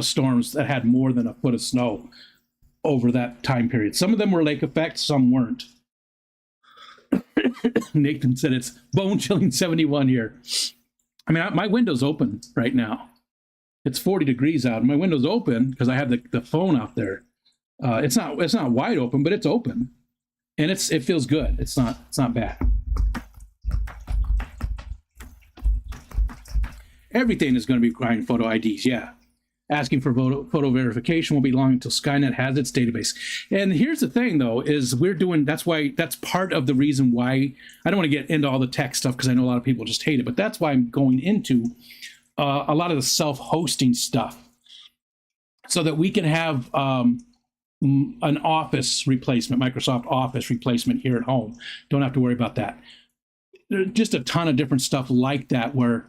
storms that had more than a foot of snow over that time period. Some of them were lake effect, some weren't. Nathan said it's bone-chilling 71 here. I mean, my window's open right now. It's 40 degrees out. My window's open because I have the phone out there. It's not wide open, but it's open, and it feels good. It's not bad. Everything is going to be requiring photo IDs. Yeah, asking for photo verification will be long until Skynet has its database. And here's the thing, though, is that's part of the reason why I don't want to get into all the tech stuff because I know a lot of people just hate it. But that's why I'm going into a lot of the self-hosting stuff, so that we can have an Office replacement, Microsoft Office replacement here at home. Don't have to worry about that. There's just a ton of different stuff like that where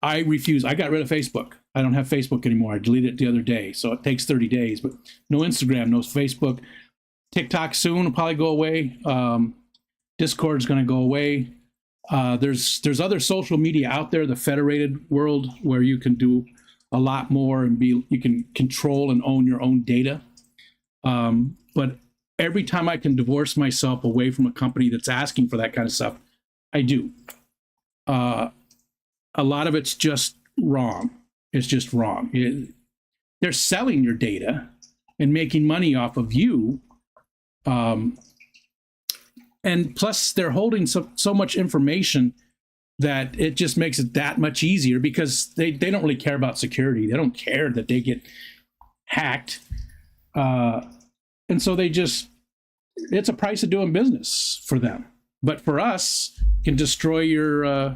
I refuse. I got rid of Facebook. I don't have Facebook anymore. I deleted it the other day, so it takes 30 days. But no Instagram, no Facebook. TikTok soon will probably go away. Discord is going to go away. There's other social media out there, the federated world, where you can do a lot more and you can control and own your own data. But every time I can divorce myself away from a company that's asking for that kind of stuff, I do. A lot of it's just wrong. It's just wrong. They're selling your data and making money off of you. And plus, they're holding so much information that it just makes it that much easier because they don't really care about security. They don't care that they get hacked. And so it's a price of doing business for them. But for us, it can destroy your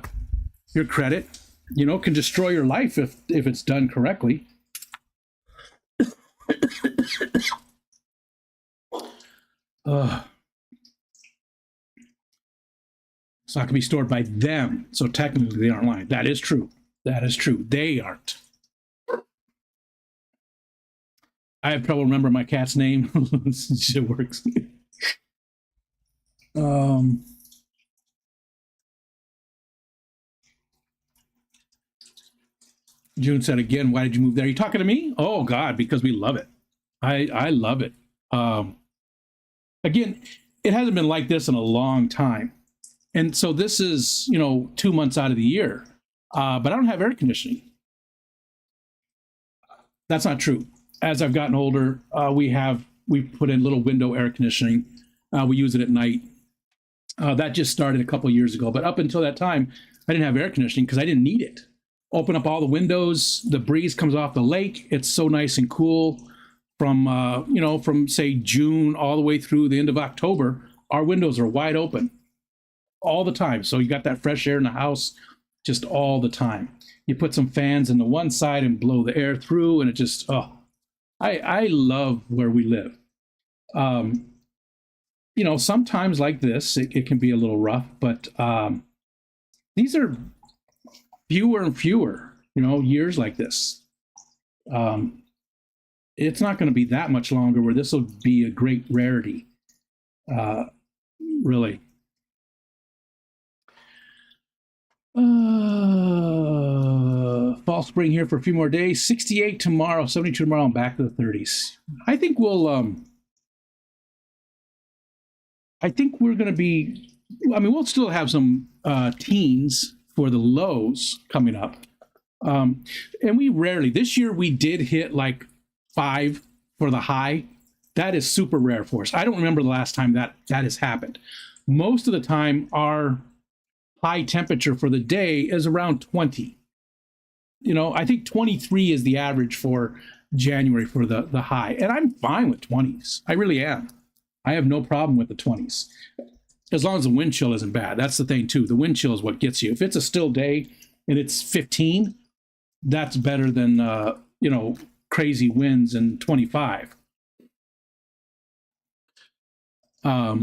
credit, can destroy your life if it's done correctly. It's not going to be stored by them, so technically they aren't lying. That is true. They aren't. I have trouble remembering my cat's name. It works. June said again, why did you move there? Are you talking to me? Oh, God, because we love it. I love it. Um, Again, it hasn't been like this in a long time, and so this is 2 months out of the year, but I don't have air conditioning. That's not true. As I've gotten older, we put in little window air conditioning. We use it at night. That just started a couple of years ago, but up until that time, I didn't have air conditioning because I didn't need it. Open up all the windows, the breeze comes off the lake. It's so nice and cool. From say June all the way through the end of October, our windows are wide open all the time. So you got that fresh air in the house just all the time. You put some fans in the one side and blow the air through, and it just, I love where we live. Um, Sometimes like this, it can be a little rough, but these are fewer and fewer, years like this. Um, it's not going to be that much longer where this will be a great rarity, uh, really. Fall spring here for a few more days. 68 tomorrow, 72 tomorrow, and back to the 30s. I think we're going to be. I mean, we'll still have some teens for the lows coming up, and we rarely. This year we did hit like 5 for the high. That is super rare for us. I don't remember the last time that has happened. Most of the time, our high temperature for the day is around 20. I think 23 is the average for January for the high, and I'm fine with 20s. I really am. I have no problem with the 20s as long as the wind chill isn't bad. That's the thing too. The wind chill is what gets you. If it's a still day and it's 15, that's better than crazy winds and 25. But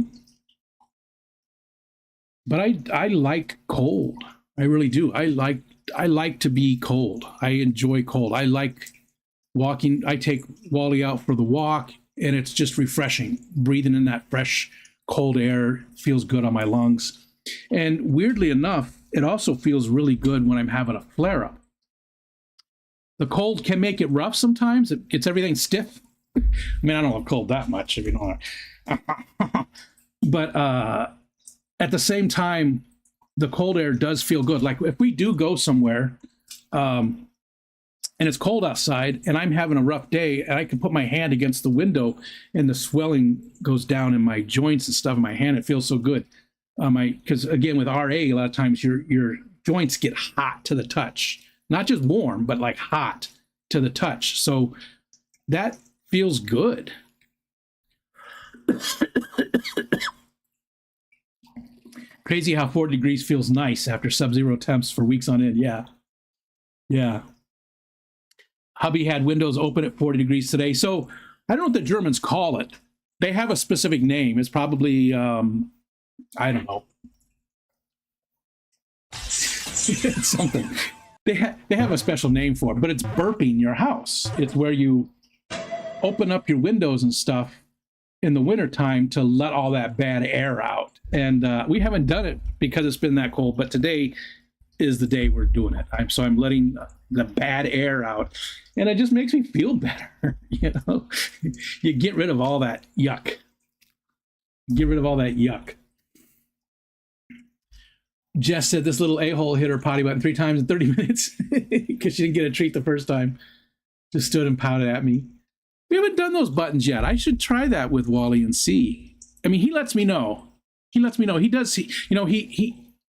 I like cold. I really do. I like to be cold. I enjoy cold. I like walking. I take Wally out for the walk, and it's just refreshing. Breathing in that fresh, cold air feels good on my lungs. And weirdly enough, it also feels really good when I'm having a flare up. The cold can make it rough sometimes. It gets everything stiff. I mean, I don't love cold that much, if you know. But at the same time, the cold air does feel good. Like if we do go somewhere and it's cold outside and I'm having a rough day and I can put my hand against the window and the swelling goes down in my joints and stuff in my hand, it feels so good. Because again, with RA, a lot of times your joints get hot to the touch, not just warm, but like hot to the touch. So that feels good. Crazy how 40 degrees feels nice after sub-zero temps for weeks on end. Yeah. Yeah. Hubby had windows open at 40 degrees today. So I don't know what the Germans call it. They have a specific name. It's probably, I don't know. It's something. They have a special name for it, but it's burping your house. It's where you open up your windows and stuff in the wintertime to let all that bad air out. And we haven't done it because it's been that cold, but today is the day we're doing it. I'm letting the bad air out, and it just makes me feel better. You get rid of all that yuck. Get rid of all that yuck. Jess said this little a-hole hit her potty button 3 times in 30 minutes because she didn't get a treat the first time. Just stood and pouted at me. We haven't done those buttons yet. I should try that with Wally and see. I mean, he lets me know. He does see.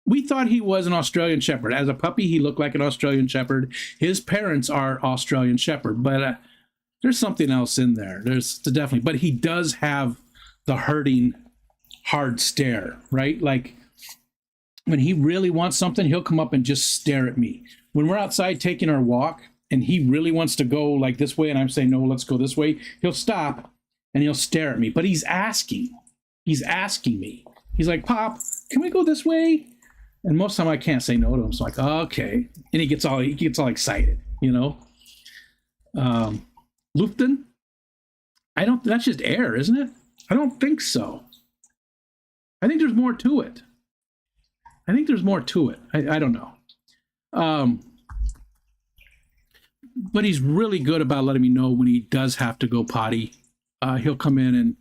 We thought he was an Australian Shepherd. As a puppy, he looked like an Australian Shepherd. His parents are Australian Shepherd, but there's something else in there. There's definitely, but he does have the hurting, hard stare, right? Like when he really wants something, he'll come up and just stare at me. When we're outside taking our walk and he really wants to go like this way and I'm saying, no, let's go this way, he'll stop and he'll stare at me. But he's asking me. He's like, Pop, can we go this way? And most of the time I can't say no to him. So I'm like, okay. And he gets all excited, Lupton? That's just air, isn't it? I don't think so. I think there's more to it. I don't know. but he's really good about letting me know when he does have to go potty. He'll come in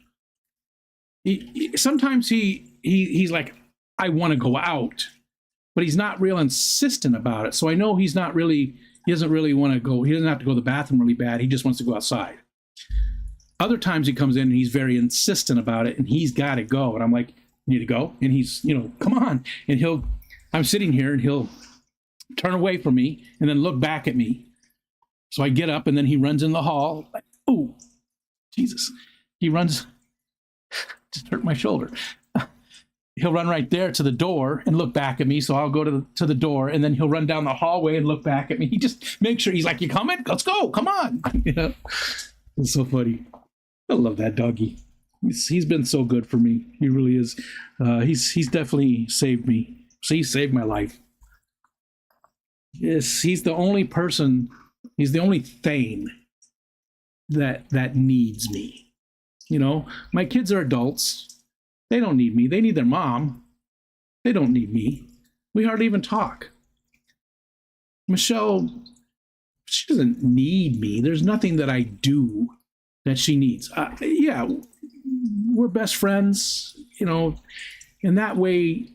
and sometimes he's like, I want to go out, but he's not real insistent about it. So I know he doesn't really want to go. He doesn't have to go to the bathroom really bad. He just wants to go outside. Other times he comes in and he's very insistent about it and he's got to go. And I'm like, you need to go? And he's, come on. And I'm sitting here and he'll turn away from me and then look back at me. So I get up and then he runs in the hall. Like, oh, Jesus. He runs, just hurt my shoulder. He'll run right there to the door and look back at me. So I'll go to the door and then he'll run down the hallway and look back at me. He just makes sure, he's like, you coming? Let's go. Come on. It's so funny. I love that doggy. He's been so good for me. He really is. He's definitely saved me. So he saved my life. Yes, he's the only thing that needs me. My kids are adults. They don't need me. They need their mom. They don't need me. We hardly even talk. Michelle, she doesn't need me. There's nothing that I do that she needs. Yeah, we're best friends, in that way.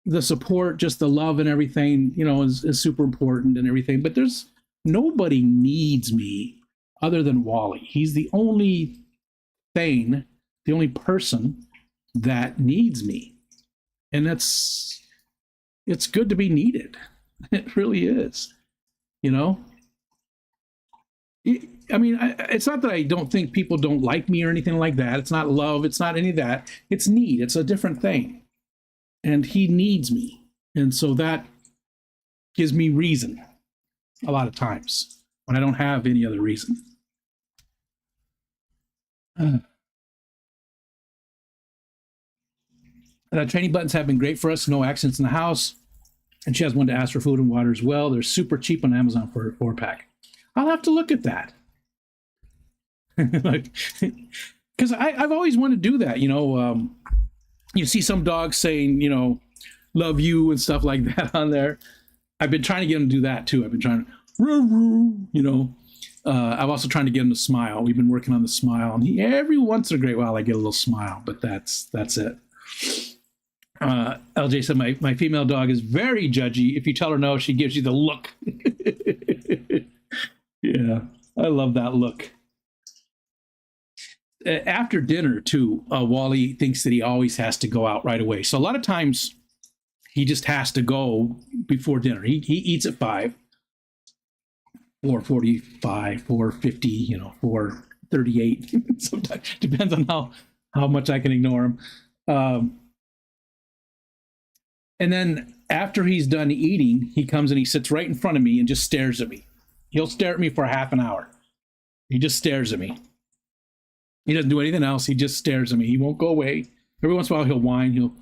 The support, just the love and everything, is super important and everything. But there's nobody needs me other than Wally. He's the only thing, the only person that needs me. And it's good to be needed. It really is, it's not that I don't think people don't like me or anything like that. It's not love. It's not any of that. It's need. It's a different thing. And he needs me. And so that gives me reason a lot of times when I don't have any other reason. Training buttons have been great for us. No accidents in the house. And she has one to ask for food and water as well. They're super cheap on Amazon for a 4-pack. I'll have to look at that. Because I've always wanted to do that. You see some dogs saying, love you and stuff like that on there. I've been trying to get them to do that too. I've been trying to, I'm also trying to get him to smile. We've been working on the smile. And every once in a great while, I get a little smile, but that's it. LJ said, my female dog is very judgy. If you tell her no, she gives you the look. Yeah, I love that look. After dinner, too, Wally thinks that he always has to go out right away. So a lot of times he just has to go before dinner. He eats at 5, 4:45, 4:50, 4:38. Sometimes depends on how much I can ignore him. And then after he's done eating, he comes and he sits right in front of me and just stares at me. He'll stare at me for half an hour. He just stares at me. He doesn't do anything else. He just stares at me. He won't go away. Every once in a while, he'll whine. He'll,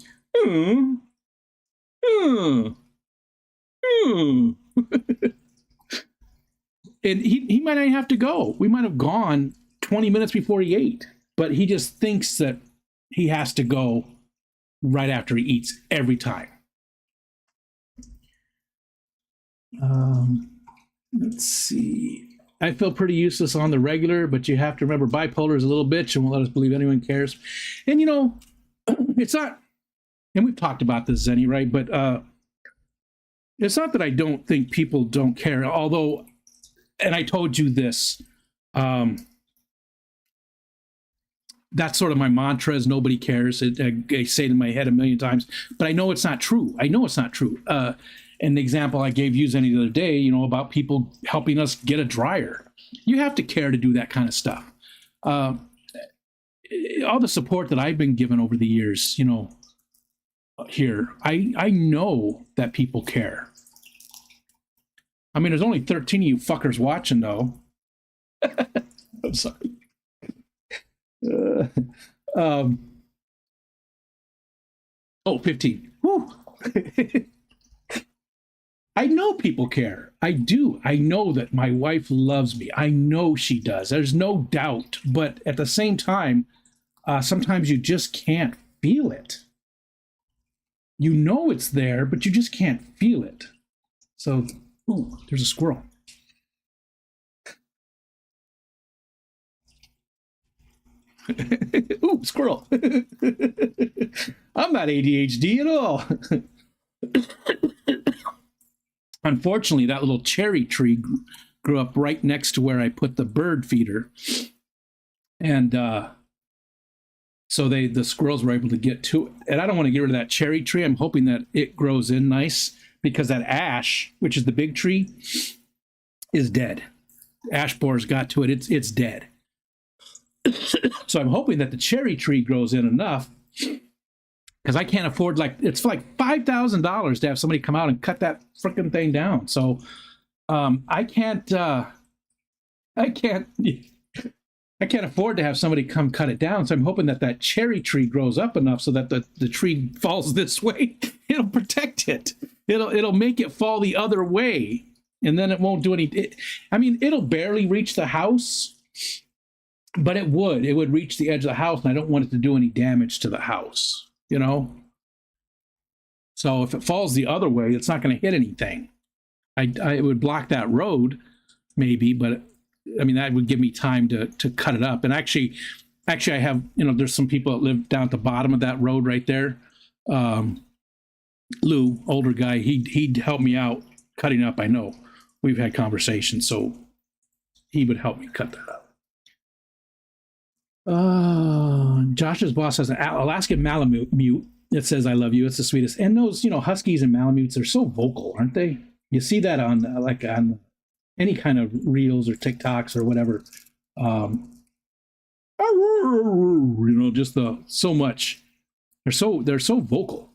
and he might not have to go. We might have gone 20 minutes before he ate, but he just thinks that he has to go right after he eats every time. Let's see. I feel pretty useless on the regular, but you have to remember bipolar is a little bitch and won't let us believe anyone cares. And it's not, and we've talked about this, Zenny, right? But it's not that I don't think people don't care, although, and I told you this, that's sort of my mantra is nobody cares. I say it in my head a million times, but I know it's not true. And the example I gave you, Zenny, the other day, about people helping us get a dryer. You have to care to do that kind of stuff. All the support that I've been given over the years, here, I know that people care. I mean, there's only 13 of you fuckers watching, though. I'm sorry. 15. Whew. I know people care. I do. I know that my wife loves me. I know she does. There's no doubt. But at the same time, sometimes you just can't feel it. You know it's there, but you just can't feel it. So, there's a squirrel. Ooh, squirrel. I'm not ADHD at all. Unfortunately, that little cherry tree grew up right next to where I put the bird feeder. And so the squirrels were able to get to it. And I don't want to get rid of that cherry tree. I'm hoping that it grows in nice because that ash, which is the big tree, is dead. Ash borers got to it. It's dead. So I'm hoping that the cherry tree grows in enough because I can't afford, like, it's like $5,000 to have somebody come out and cut that freaking thing down. So I can't afford to have somebody come cut it down. So I'm hoping that that cherry tree grows up enough so that the tree falls this way. It'll protect it. It'll make it fall the other way, and then it won't do any. It'll barely reach the house, but it would reach the edge of the house, and I don't want it to do any damage to the house. So if it falls the other way, it's not going to hit anything. It would block that road, maybe, but that would give me time to cut it up. And actually I have, there's some people that live down at the bottom of that road right there. Lou, older guy, he'd help me out cutting up. I know we've had conversations, so he would help me cut that up. Josh's boss has an Alaskan Malamute that says, "I love you." It's the sweetest. And those, Huskies and Malamutes are so vocal, aren't they? You see that on on any kind of reels or TikToks or whatever. Just so much. They're so vocal.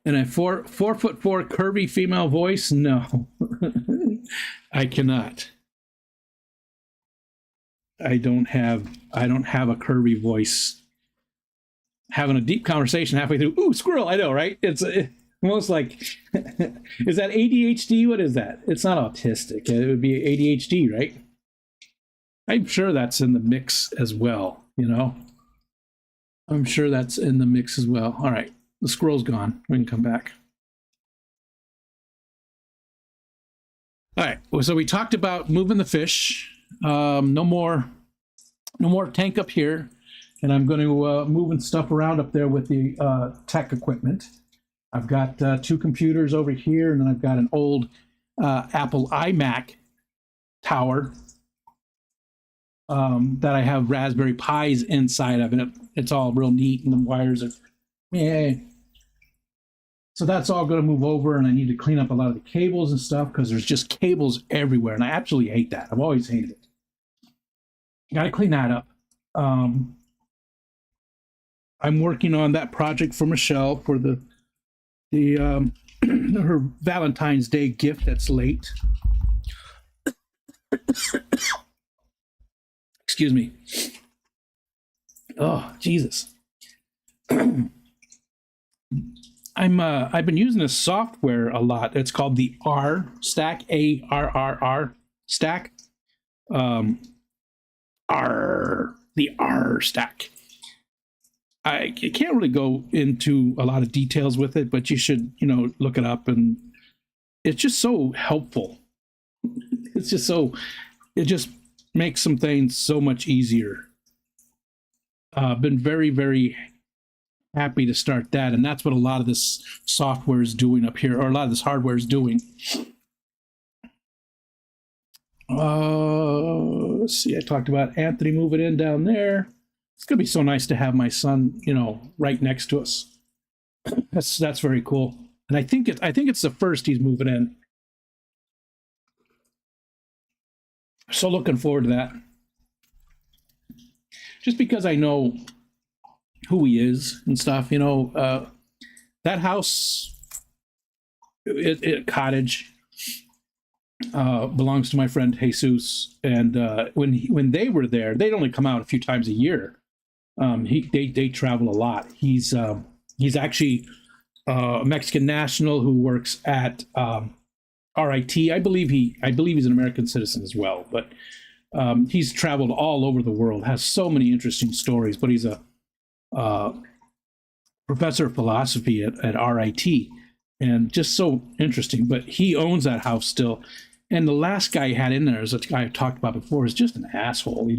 And a 4'4" curvy female voice? No, I cannot. I don't have a curvy voice. Having a deep conversation halfway through. Ooh, squirrel! I know, right? It's almost like, is that ADHD? What is that? It's not autistic. It would be ADHD, right? I'm sure that's in the mix as well. I'm sure that's in the mix as well. All right. The squirrel's gone. We can come back. All right. So we talked about moving the fish. No more tank up here. And I'm going to moving stuff around up there with the tech equipment. I've got 2 computers over here, and then I've got an old Apple iMac tower that I have Raspberry Pis inside of it. It's all real neat, and the wires are, yeah. So that's all going to move over, and I need to clean up a lot of the cables and stuff because there's just cables everywhere, and I absolutely hate that. I've always hated it. Got to clean that up. I'm working on that project for Michelle for the her Valentine's Day gift that's late. Excuse me. Oh, Jesus. I've been using this software a lot. It's called the R Stack, ARRR Stack. The R Stack. I can't really go into a lot of details with it, but you should, look it up, and it's just so helpful. It just makes some things so much easier. Been very, very happy to start that, and that's what a lot of this software is doing up here, or a lot of this hardware is doing. Let's see, I talked about Anthony moving in down there. It's gonna be so nice to have my son, right next to us. That's very cool, and I think it's the first he's moving in. So looking forward to that. Just because I know who he is and stuff, that house, cottage, belongs to my friend Jesus, and when they were there, they'd only come out a few times a year. They travel a lot. He's actually a Mexican national who works at RIT. I believe he's an American citizen as well, but he's traveled all over the world, has so many interesting stories, but he's a professor of philosophy at RIT, and just so interesting. But he owns that house still, And the last guy he had in there, as a guy I talked about before, is just an asshole.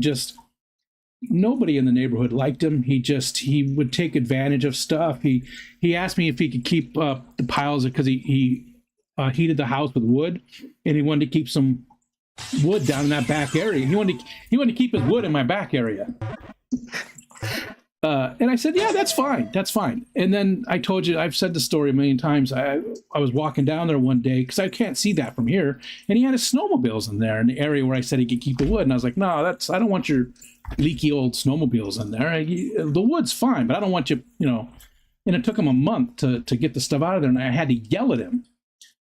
Nobody in the neighborhood liked him. He would take advantage of stuff. He asked me if he could keep the piles because he heated the house with wood, and he wanted to keep some wood down in that back area. He wanted to keep his wood in my back area. And I said, yeah, that's fine. That's fine. And then I told you, I've said the story a million times. I was walking down there one day because I can't see that from here. And he had his snowmobiles in there in the area where I said he could keep the wood. And I was like, no, I don't want your leaky old snowmobiles in there. The wood's fine, but I don't want you, and it took him a month to get the stuff out of there. And I had to yell at him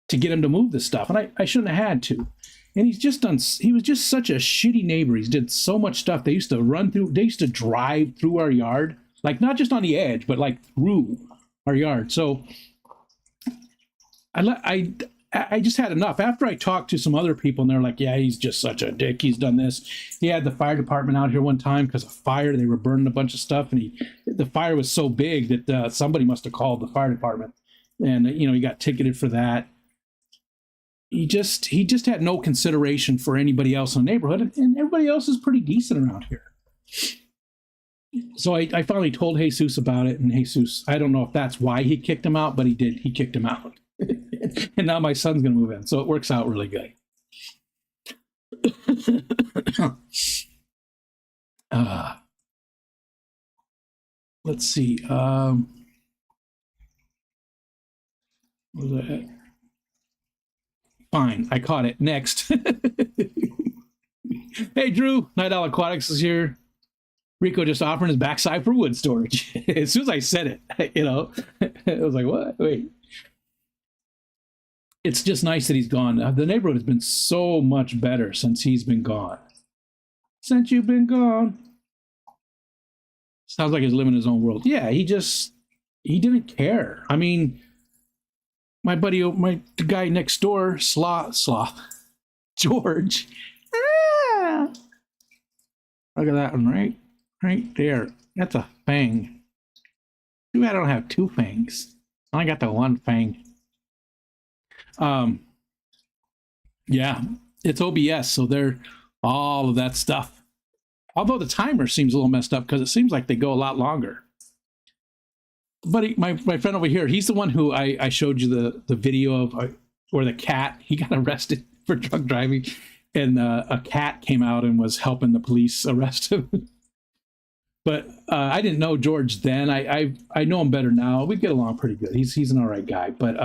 to get him to move the stuff. And I shouldn't have had to. And he was just such a shitty neighbor. He did so much stuff. They used to drive through our yard, like not just on the edge, but like through our yard. So I just had enough. After I talked to some other people, and they're like, yeah, he's just such a dick. He's done this. He had the fire department out here one time because of fire. They were burning a bunch of stuff, and the fire was so big that somebody must have called the fire department. And, he got ticketed for that. He just had no consideration for anybody else in the neighborhood, and everybody else is pretty decent around here. So I finally told Jesus about it, and Jesus, I don't know if that's why he kicked him out, but he did. He kicked him out. And now my son's going to move in, so it works out really good. Let's see. What was that? Fine, I caught it. Next. Hey, Drew, Night Owl Aquatics is here. Rico just offering his backside for wood storage. As soon as I said it, I was like, what? Wait. It's just nice that he's gone. The neighborhood has been so much better since he's been gone. Since you've been gone. Sounds like he's living his own world. Yeah, he didn't care. I mean, my buddy, the guy next door, Sloth, George. Ah! Look at that one, right there. That's a fang. Too bad I don't have two fangs. I got the one fang. Yeah, it's OBS, so they're all of that stuff. Although the timer seems a little messed up because it seems like they go a lot longer. Buddy, my friend over here, he's the one who I showed you the video of where the cat, he got arrested for drunk driving, and a cat came out and was helping the police arrest him. But I didn't know George then. I know him better now. We get along pretty good. He's an all right guy. But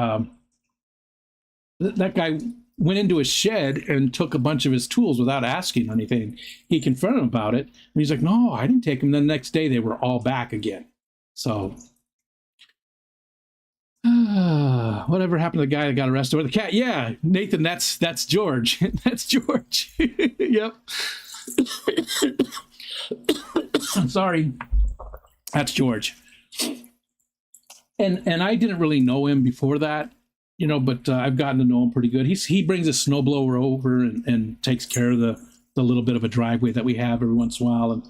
that guy went into his shed and took a bunch of his tools without asking anything. He confronted him about it, and he's like, no, I didn't take them. Then the next day, they were all back again. So... whatever happened to the guy that got arrested or the cat? Yeah, Nathan, that's George. That's George. Yep. I'm sorry. That's George. And I didn't really know him before that, but I've gotten to know him pretty good. He brings a snowblower over and takes care of the little bit of a driveway that we have every once in a while.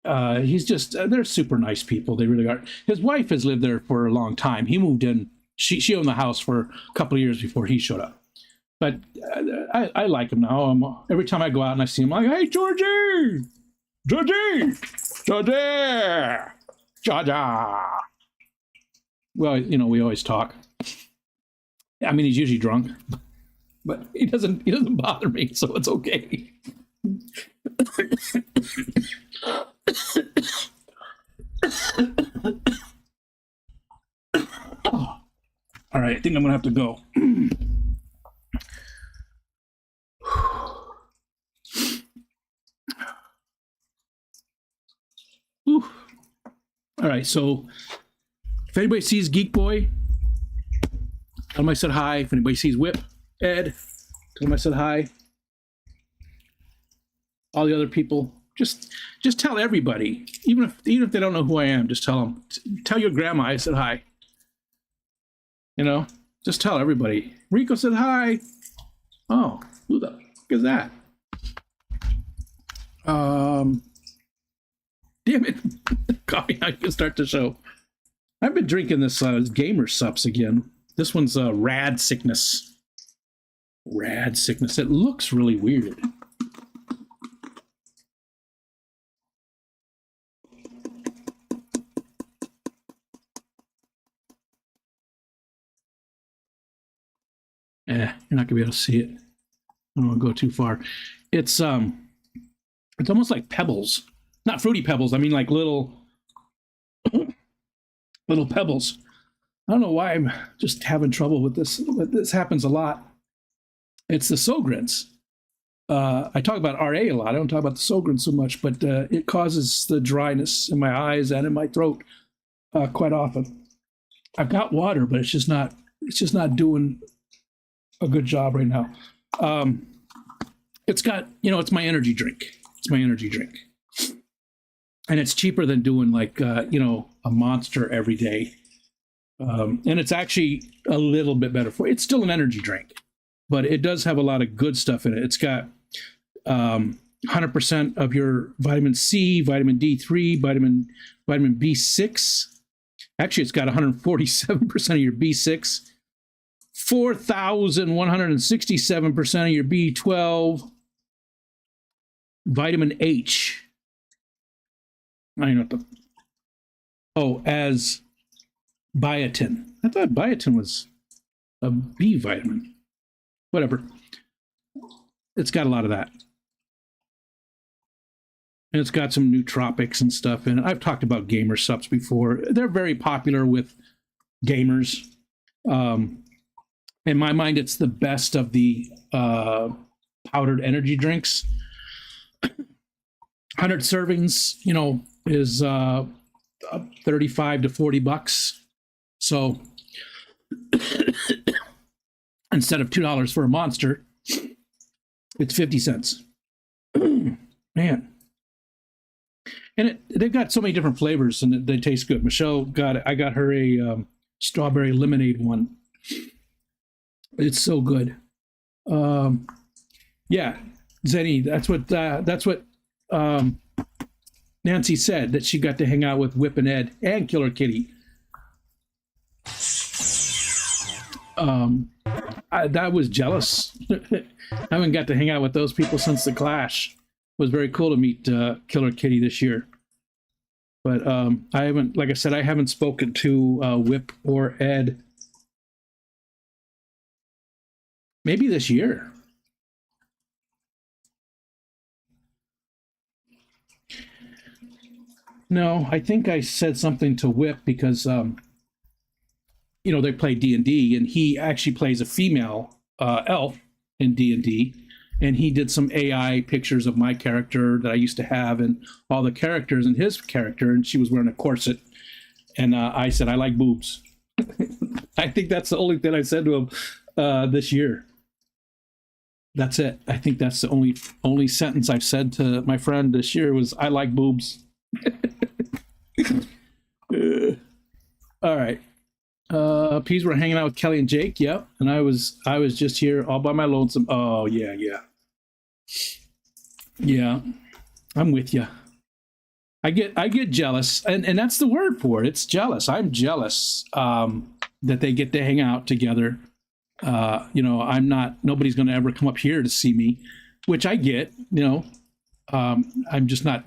And he's just, they're super nice people. They really are. His wife has lived there for a long time. He moved in. She owned the house for a couple of years before he showed up. But I like him now. Every time I go out and I see him, I'm like, hey, Georgie! Georgie! Georgie! Georgia! Well, we always talk. I mean, he's usually drunk, but he doesn't bother me, so it's okay. Oh. All right, I think I'm gonna have to go. All right, so if anybody sees Geek Boy, tell him I said hi. If anybody sees Whip Ed, tell him I said hi. All the other people, just tell everybody, even if they don't know who I am, just tell them. Tell your grandma I said hi. Just tell everybody. Rico said hi. Oh, who the fuck is that? Damn it. Coffee, I can start the show. I've been drinking this Gamer Sups again. This one's Rad Sickness. Rad sickness. It looks really weird. You're not gonna be able to see it. I don't want to go too far. It's almost like pebbles, not fruity pebbles. I mean, like little pebbles. I don't know why I'm just having trouble with this, but this happens a lot. It's the Sjogren's. I talk about RA a lot. I don't talk about the Sjogren's so much, but it causes the dryness in my eyes and in my throat quite often. I've got water, but it's just not doing a good job right now. It's got, it's my energy drink. It's my energy drink. And it's cheaper than doing like, a Monster every day. And it's actually a little bit better for you. It's still an energy drink, but it does have a lot of good stuff in it. It's got 100% of your vitamin C, vitamin D3, vitamin B6. Actually, it's got 147% of your B6, 4,167% of your B12, vitamin H. I don't know what as biotin. I thought biotin was a B vitamin. Whatever. It's got a lot of that. And it's got some nootropics and stuff in it. I've talked about gamer subs before. They're very popular with gamers. In my mind, it's the best of the powdered energy drinks. 100 servings, is $35 to $40. So instead of $2 for a Monster, it's 50 cents. Man. And they've got so many different flavors, and they taste good. Michelle I got her a strawberry lemonade one. It's so good. Yeah, Zenny, that's what Nancy said, that she got to hang out with Whip and Ed and Killer Kitty. I was jealous. I haven't got to hang out with those people since the Clash. It was very cool to meet Killer Kitty this year. But I haven't, like I said, I haven't spoken to Whip or Ed maybe this year. No, I think I said something to Whip because they play D&D, and he actually plays a female elf in D&D, and he did some AI pictures of my character that I used to have and all the characters and his character, and she was wearing a corset, and I said, I like boobs. I think that's the only thing I said to him this year. That's it. I think that's the only sentence I've said to my friend this year was, I like boobs. All right. Peas were hanging out with Kelly and Jake. Yep. And I was just here all by my lonesome. Oh yeah. I'm with you. I get jealous, and that's the word for it. It's jealous. I'm jealous that they get to hang out together. Nobody's going to ever come up here to see me, which I get. I'm just not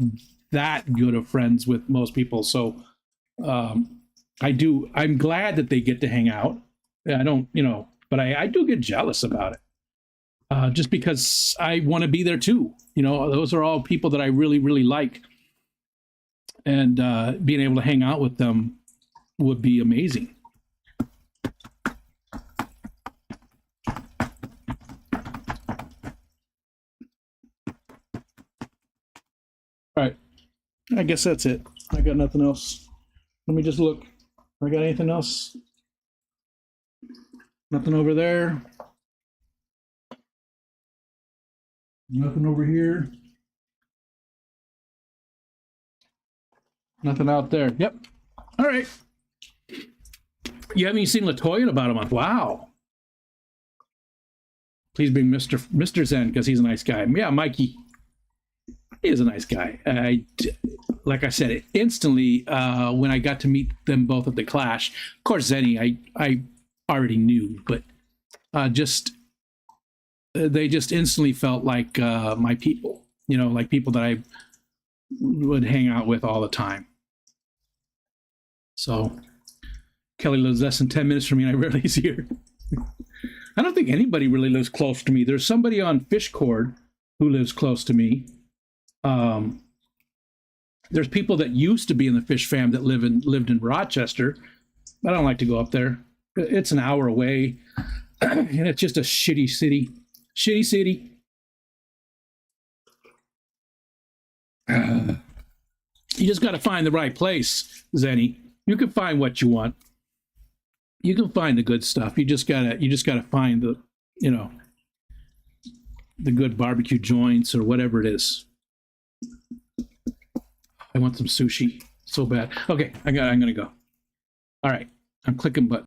that good of friends with most people, so I'm glad that they get to hang out. I don't, but I do get jealous about it, just because I want to be there too. Those are all people that I really, really like, and being able to hang out with them would be amazing. All right, I guess that's it. I got nothing else. Let me just look. I got anything else? Nothing over there. Nothing over here. Nothing out there. Yep. All right. You haven't seen Latoya in about a month. Wow. Please bring Mr. Zen, because he's a nice guy. Yeah, Mikey. He is a nice guy. Like I said, instantly when I got to meet them both at the Clash, of course, Zenny, I already knew, but just they just instantly felt like my people, like people that I would hang out with all the time. So Kelly lives less than 10 minutes from me, and I rarely see her. I don't think anybody really lives close to me. There's somebody on Fishcord who lives close to me. There's people that used to be in the Fish fam that lived in Rochester. I don't like to go up there. It's an hour away, and it's just a shitty city. Shitty city. You just got to find the right place, Zenny. You can find what you want. You can find the good stuff. You just gotta find the good barbecue joints or whatever it is. I want some sushi so bad. Okay, I'm gonna go. All right, I'm clicking buttons.